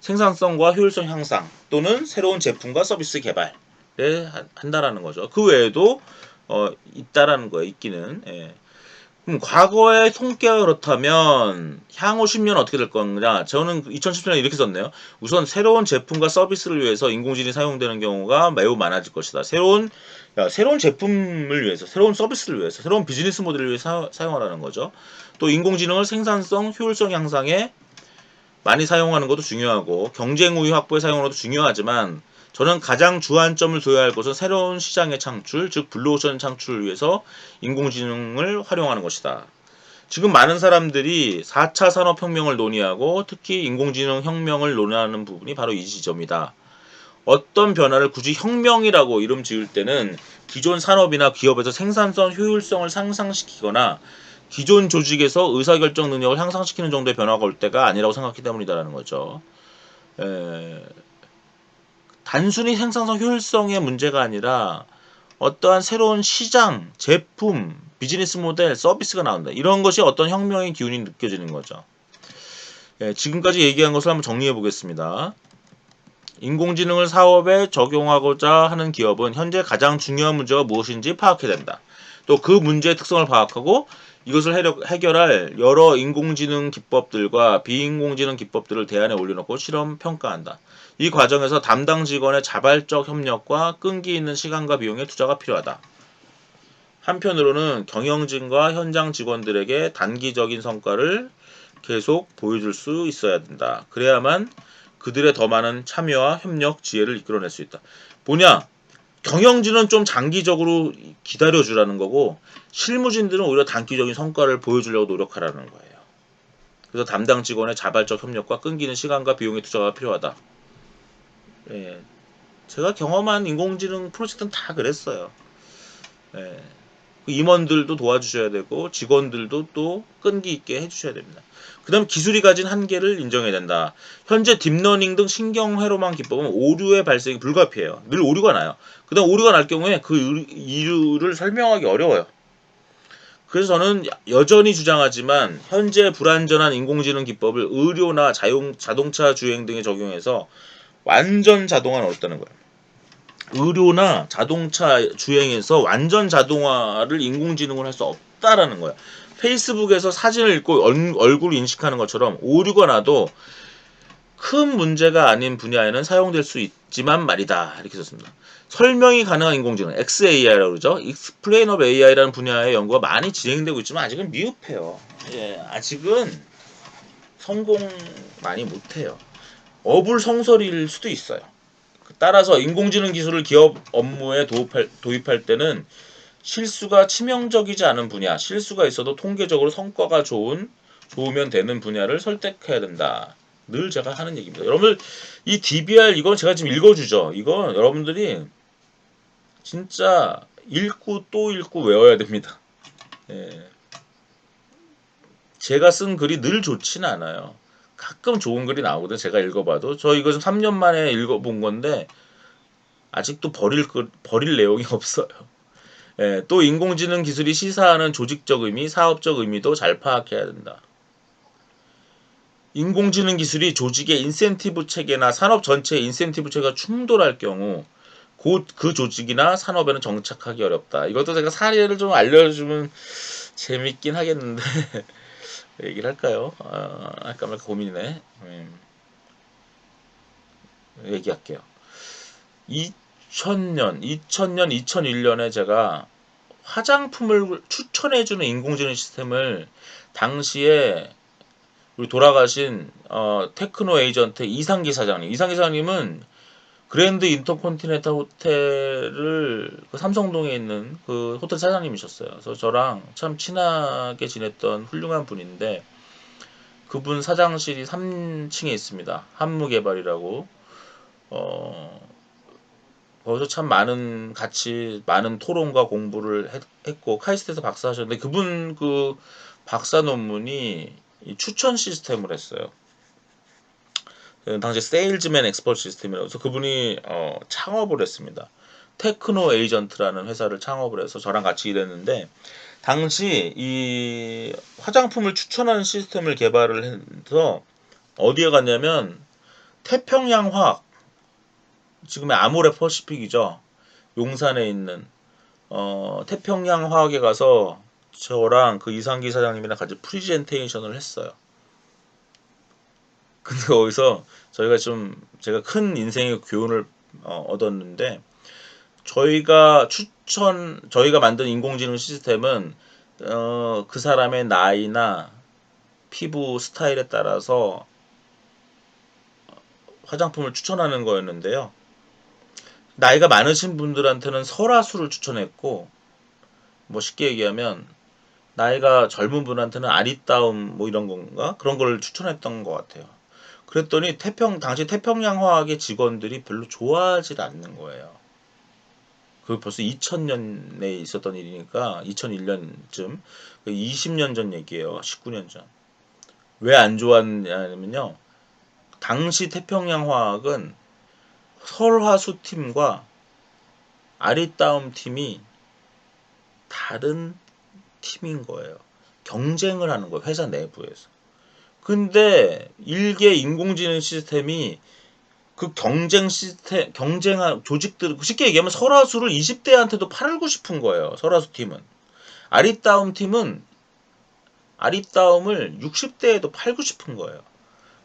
생산성과 효율성 향상 또는 새로운 제품과 서비스 개발에 한다라는 거죠. 그 외에도 있다라는 거예요. 있기는. 예. 과거의 통계가 그렇다면 향후 10년 어떻게 될 거냐? 저는 2017년에 이렇게 썼네요. 우선 새로운 제품과 서비스를 위해서 인공지능이 사용되는 경우가 매우 많아질 것이다. 새로운 제품을 위해서, 새로운 서비스를 위해서, 새로운 비즈니스 모델을 위해서 사용하라는 거죠. 또 인공지능을 생산성, 효율성 향상에 많이 사용하는 것도 중요하고 경쟁 우위 확보에 사용하는 것도 중요하지만, 저는 가장 주안점을 둬야 할 것은 새로운 시장의 창출, 즉 블루오션 창출을 위해서 인공지능을 활용하는 것이다. 지금 많은 사람들이 4차 산업혁명을 논의하고 특히 인공지능 혁명을 논의하는 부분이 바로 이 지점이다. 어떤 변화를 굳이 혁명이라고 이름 지을 때는 기존 산업이나 기업에서 생산성, 효율성을 상승시키거나 기존 조직에서 의사결정 능력을 향상시키는 정도의 변화가 올 때가 아니라고 생각하기 때문이다라는 거죠. 단순히 생산성, 효율성의 문제가 아니라 어떠한 새로운 시장, 제품, 비즈니스 모델, 서비스가 나온다. 이런 것이 어떤 혁명의 기운이 느껴지는 거죠. 지금까지 얘기한 것을 한번 정리해 보겠습니다. 인공지능을 사업에 적용하고자 하는 기업은 현재 가장 중요한 문제가 무엇인지 파악해야 된다. 또 그 문제의 특성을 파악하고 이것을 해결할 여러 인공지능 기법들과 비인공지능 기법들을 대안에 올려놓고 실험 평가한다. 이 과정에서 담당 직원의 자발적 협력과 끈기 있는 시간과 비용의 투자가 필요하다. 한편으로는 경영진과 현장 직원들에게 단기적인 성과를 계속 보여줄 수 있어야 된다. 그래야만 그들의 더 많은 참여와 협력, 지혜를 이끌어낼 수 있다. 뭐냐? 경영진은 좀 장기적으로 기다려주라는 거고, 실무진들은 오히려 단기적인 성과를 보여주려고 노력하라는 거예요. 그래서 담당 직원의 자발적 협력과 끈기는 시간과 비용의 투자가 필요하다. 예, 제가 경험한 인공지능 프로젝트는 다 그랬어요. 예, 임원들도 도와주셔야 되고 직원들도 또 끈기 있게 해주셔야 됩니다. 그 다음 기술이 가진 한계를 인정해야 된다. 현재 딥러닝 등 신경회로만 기법은 오류의 발생이 불가피해요. 늘 오류가 나요. 그 다음 오류가 날 경우에 그 이유를 설명하기 어려워요. 그래서 저는 여전히 주장하지만 현재 불완전한 인공지능 기법을 의료나 자동차 주행 등에 적용해서 완전 자동화는 어렵다는 거예요. 의료나 자동차 주행에서 완전 자동화를 인공지능으로 할 수 없다라는 거야. 페이스북에서 사진을 읽고 얼굴을 인식하는 것처럼 오류가 나도 큰 문제가 아닌 분야에는 사용될 수 있지만 말이다. 이렇게 썼습니다. 설명이 가능한 인공지능, XAI라고 그러죠. Explain of AI라는 분야의 연구가 많이 진행되고 있지만 아직은 미흡해요. 아직은 성공 많이 못해요. 어불성설일 수도 있어요. 따라서 인공지능 기술을 기업 업무에 도입할 때는 실수가 치명적이지 않은 분야, 실수가 있어도 통계적으로 성과가 좋으면 되는 분야를 선택해야 된다. 늘 제가 하는 얘기입니다. 여러분들 이 DBR 이거 제가 지금 읽어주죠. 이거 여러분들이 진짜 읽고 또 읽고 외워야 됩니다. 예. 제가 쓴 글이 늘 좋지는 않아요. 가끔 좋은 글이 나오거든요. 제가 읽어봐도. 저 이거 좀 3년 만에 읽어본 건데 아직도 버릴 내용이 없어요. 또 인공지능 기술이 시사하는 조직적 의미, 사업적 의미도 잘 파악해야 된다. 인공지능 기술이 조직의 인센티브 체계나 산업 전체의 인센티브 체계가 충돌할 경우 곧 그 조직이나 산업에는 정착하기 어렵다. 이것도 제가 사례를 좀 알려주면 재밌긴 하겠는데 얘기를 할까요? 할까 말까 고민이네. 얘기할게요. 2000년, 2001년에 제가 화장품을 추천해주는 인공지능 시스템을 당시에 우리 돌아가신 테크노 에이전트 이상기 사장님. 이상기 사장님은 그랜드 인터콘티넨탈 호텔을 그 삼성동에 있는 그 호텔 사장님이셨어요. 그래서 저랑 참 친하게 지냈던 훌륭한 분인데 그분 사장실이 3층에 있습니다. 한무개발이라고. 어, 거기서 참 많은 토론과 공부를 했고 카이스트에서 박사하셨는데 그분 그 박사 논문이 이 추천 시스템을 했어요. 당시 세일즈맨 엑스퍼트 시스템이라고 해서 그분이 창업을 했습니다. 테크노 에이전트라는 회사를 창업을 해서 저랑 같이 일했는데 당시 이 화장품을 추천하는 시스템을 개발을 해서 어디에 갔냐면 태평양 화학 지금의 아모레 퍼시픽이죠. 용산에 있는 태평양 화학에 가서 저랑 그 이상기 사장님이랑 같이 프리젠테이션을 했어요. 근데 거기서 제가 큰 인생의 교훈을 얻었는데 저희가 만든 인공지능 시스템은 그 사람의 나이나 피부 스타일에 따라서 화장품을 추천하는 거였는데요. 나이가 많으신 분들한테는 설화수를 추천했고, 뭐 쉽게 얘기하면 나이가 젊은 분한테는 아리따움 뭐 이런 건가 그런 걸 추천했던 것 같아요. 그랬더니 당시 태평양 화학의 직원들이 별로 좋아하지 않는 거예요. 그 벌써 2000년에 있었던 일이니까 2001년쯤 20년 전 얘기예요. 19년 전. 왜 안 좋았냐면요. 당시 태평양 화학은 설화수 팀과 아리따움 팀이 다른 팀인 거예요. 경쟁을 하는 거예요. 회사 내부에서. 근데 일개 인공지능 시스템이 그 경쟁한 조직들, 쉽게 얘기하면 설화수를 20대한테도 팔고 싶은 거예요. 설화수 팀은. 아리따움 팀은 아리따움을 60대에도 팔고 싶은 거예요.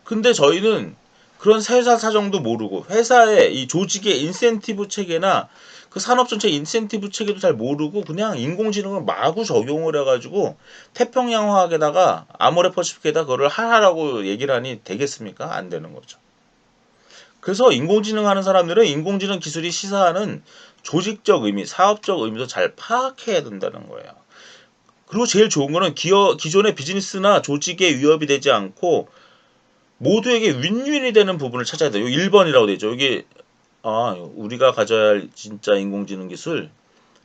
근데 저희는 그런 회사 사정도 모르고 회사의 이 조직의 인센티브 체계나 그 산업 전체 인센티브 체계도 잘 모르고 그냥 인공지능을 마구 적용을 해가지고 태평양화학에다가 아모레 퍼시픽에다 그거를 하라고 얘기를 하니 되겠습니까? 안 되는 거죠. 그래서 인공지능 하는 사람들은 인공지능 기술이 시사하는 조직적 의미, 사업적 의미도 잘 파악해야 된다는 거예요. 그리고 제일 좋은 거는 기존의 비즈니스나 조직에 위협이 되지 않고 모두에게 윈윈이 되는 부분을 찾아야 돼요. 1번이라고 되죠. 여기 우리가 가져야 할 진짜 인공지능 기술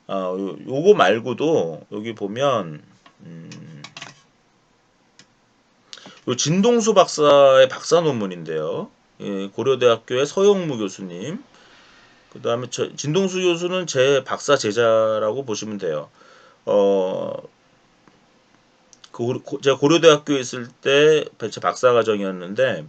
요거 말고도 여기 보면 요 진동수 박사의 박사 논문인데요. 예, 고려대학교의 서영무 교수님. 그 다음에 진동수 교수는 제 박사 제자라고 보시면 돼요. 어, 제가 고려대학교에 있을 때 제 박사 과정이었는데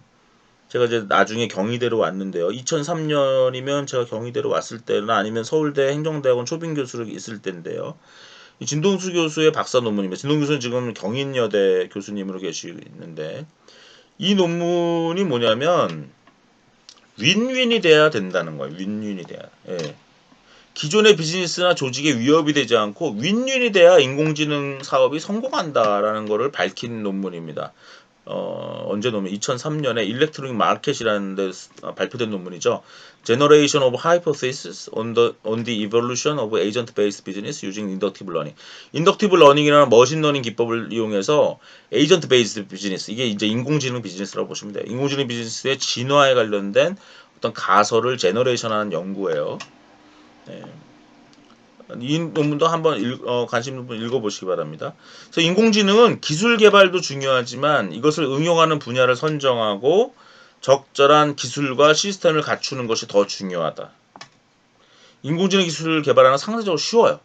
제가 이제 나중에 경희대로 왔는데요. 2003년이면 제가 경희대로 왔을 때나 아니면 서울대 행정대학원 초빙 교수로 있을 때인데요. 진동수 교수의 박사 논문입니다. 진동수 교수는 지금 경인여대 교수님으로 계시는데 이 논문이 뭐냐면 윈윈이 돼야 된다는 거예요. 윈윈이 돼야. 예. 기존의 비즈니스나 조직에 위협이 되지 않고 윈윈이 돼야 인공지능 사업이 성공한다라는 것을 밝힌 논문입니다. 언제 논문? 2003년에 일렉트로닉 마켓이라는 데 발표된 논문이죠. Generation of Hypothesis on the Evolution of Agent-Based Business Using Inductive Learning. 인덕티브 러닝이라는 머신러닝 기법을 이용해서 에이전트 베이스드 비즈니스, 이게 이제 인공지능 비즈니스라고 보시면 돼요. 인공지능 비즈니스의 진화에 관련된 어떤 가설을 제너레이션하는 연구예요. 네. 이 논문도 한번 관심 있는 분 읽어보시기 바랍니다. 그래서 인공지능은 기술 개발도 중요하지만 이것을 응용하는 분야를 선정하고 적절한 기술과 시스템을 갖추는 것이 더 중요하다. 인공지능 기술을 개발하는 건 상대적으로 쉬워요.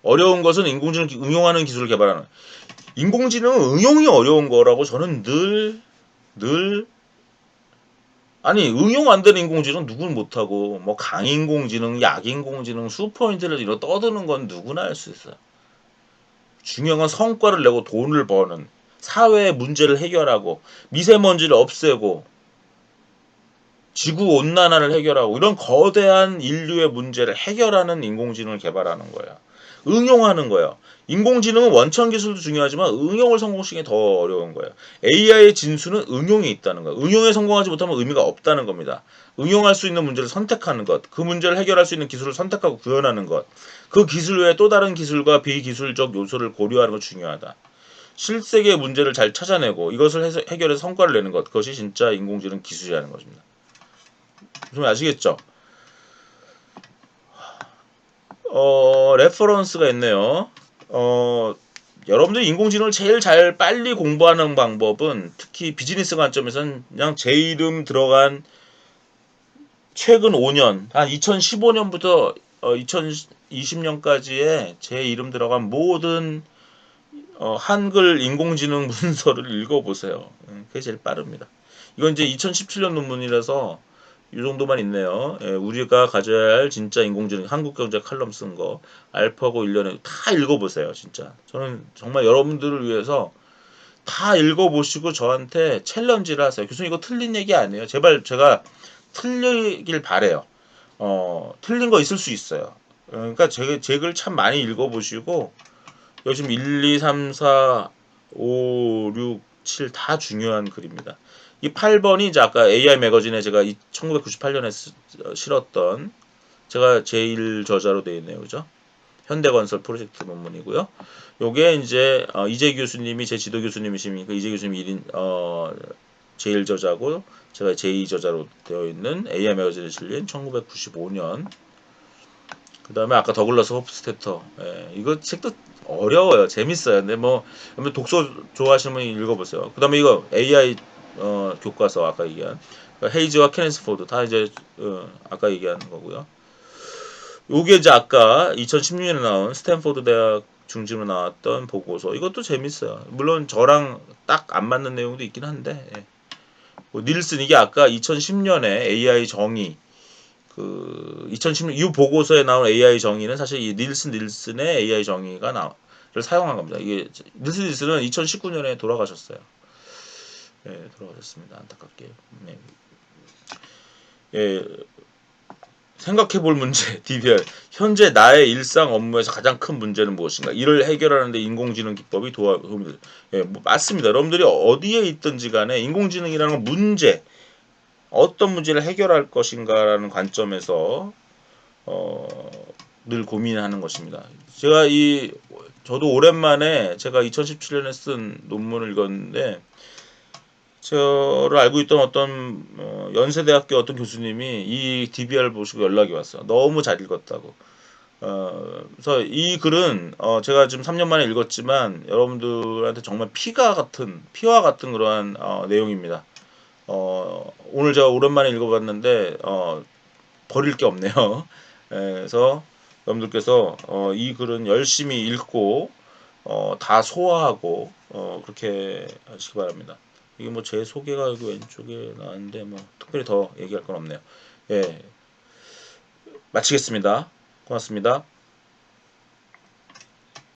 어려운 것은 인공지능 응용하는 기술을 개발하는. 인공지능은 응용이 어려운 거라고 저는 늘 아니 응용 안 되는 인공지능 누구는 못하고 뭐 강인공지능, 약인공지능, 슈퍼인텔리전스 이런 떠드는 건 누구나 할 수 있어요. 중요한 건 성과를 내고 돈을 버는 사회의 문제를 해결하고 미세먼지를 없애고 지구 온난화를 해결하고 이런 거대한 인류의 문제를 해결하는 인공지능을 개발하는 거야. 응용하는 거예요. 인공지능은 원천 기술도 중요하지만 응용을 성공시키는 게 더 어려운 거예요. AI의 진수는 응용이 있다는 거예요. 응용에 성공하지 못하면 의미가 없다는 겁니다. 응용할 수 있는 문제를 선택하는 것, 그 문제를 해결할 수 있는 기술을 선택하고 구현하는 것, 그 기술 외에 또 다른 기술과 비기술적 요소를 고려하는 것 중요하다. 실세계의 문제를 잘 찾아내고 이것을 해결해서 성과를 내는 것, 그것이 진짜 인공지능 기술이라는 것입니다. 좀 아시겠죠? 레퍼런스가 있네요. 여러분들이 인공지능을 제일 잘 빨리 공부하는 방법은 특히 비즈니스 관점에서는 그냥 제 이름 들어간 최근 5년, 한 2015년부터 2020년까지의 제 이름 들어간 모든 한글 인공지능 문서를 읽어보세요. 그게 제일 빠릅니다. 이건 이제 2017년 논문이라서 이 정도만 있네요. 예, 우리가 가져야 할 진짜 인공지능 한국경제 칼럼 쓴 거 알파고 1년에 다 읽어보세요. 진짜 저는 정말 여러분들을 위해서 다 읽어보시고 저한테 챌린지를 하세요. 교수님 이거 틀린 얘기 아니에요? 제발 제가 틀리길 바래요. 틀린 거 있을 수 있어요. 그러니까 제 글 참 많이 읽어보시고 요즘 1, 2, 3, 4, 5, 6, 7 다 중요한 글입니다. 이 8번이 이제 아까 AI 매거진에 제가 1998년에 실었던 제가 제일 저자로 되어 있네요. 그죠? 현대건설 프로젝트 논문이고요. 요게 이제 이재 교수님이 제 지도 교수님이시니까 이재 교수님이 1인 제일 저자고 제가 제2 저자로 되어 있는 AI 매거진에 실린 1995년. 그다음에 아까 더글라스 호프스테터. 예, 이거 책도 어려워요. 재밌어요. 근데 뭐 독서 좋아하시는 분이 읽어보세요. 그다음에 이거 AI 교과서 아까 얘기한 헤이즈와 케네스 포드 다 이제 아까 얘기한 거고요. 요게 이제 아까 2016년에 나온 스탠포드 대학 중심으로 나왔던 보고서 이것도 재밌어요. 물론 저랑 딱 안 맞는 내용도 있긴 한데 예. 뭐 닐슨 이게 아까 2010년에 AI 정의 그 2016, 이 보고서에 나온 AI 정의는 사실 이 닐슨의 AI 정의가 를 사용한 겁니다. 이게 닐슨은 2019년에 돌아가셨어요. 예, 돌아가셨습니다. 안타깝게. 네. 예, 생각해 볼 문제, DBR. 현재 나의 일상 업무에서 가장 큰 문제는 무엇인가? 이를 해결하는데 인공지능 기법이 도움이 돼요. 예, 뭐 맞습니다. 여러분들이 어디에 있든지 간에 인공지능이라는 건 문제, 어떤 문제를 해결할 것인가라는 관점에서 늘 고민하는 것입니다. 저도 오랜만에 제가 2017년에 쓴 논문을 읽었는데 저를 알고 있던 어떤 연세대학교 어떤 교수님이 이 DBR 보시고 연락이 왔어요. 너무 잘 읽었다고. 그래서 이 글은 제가 지금 3년 만에 읽었지만 여러분들한테 정말 피와 같은 그러한 내용입니다. 오늘 제가 오랜만에 읽어봤는데 버릴 게 없네요. 그래서 여러분들께서 이 글은 열심히 읽고 다 소화하고 그렇게 하시기 바랍니다. 이게 뭐 제 소개가 여기 왼쪽에 나왔는데 뭐 특별히 더 얘기할 건 없네요. 예, 마치겠습니다. 고맙습니다.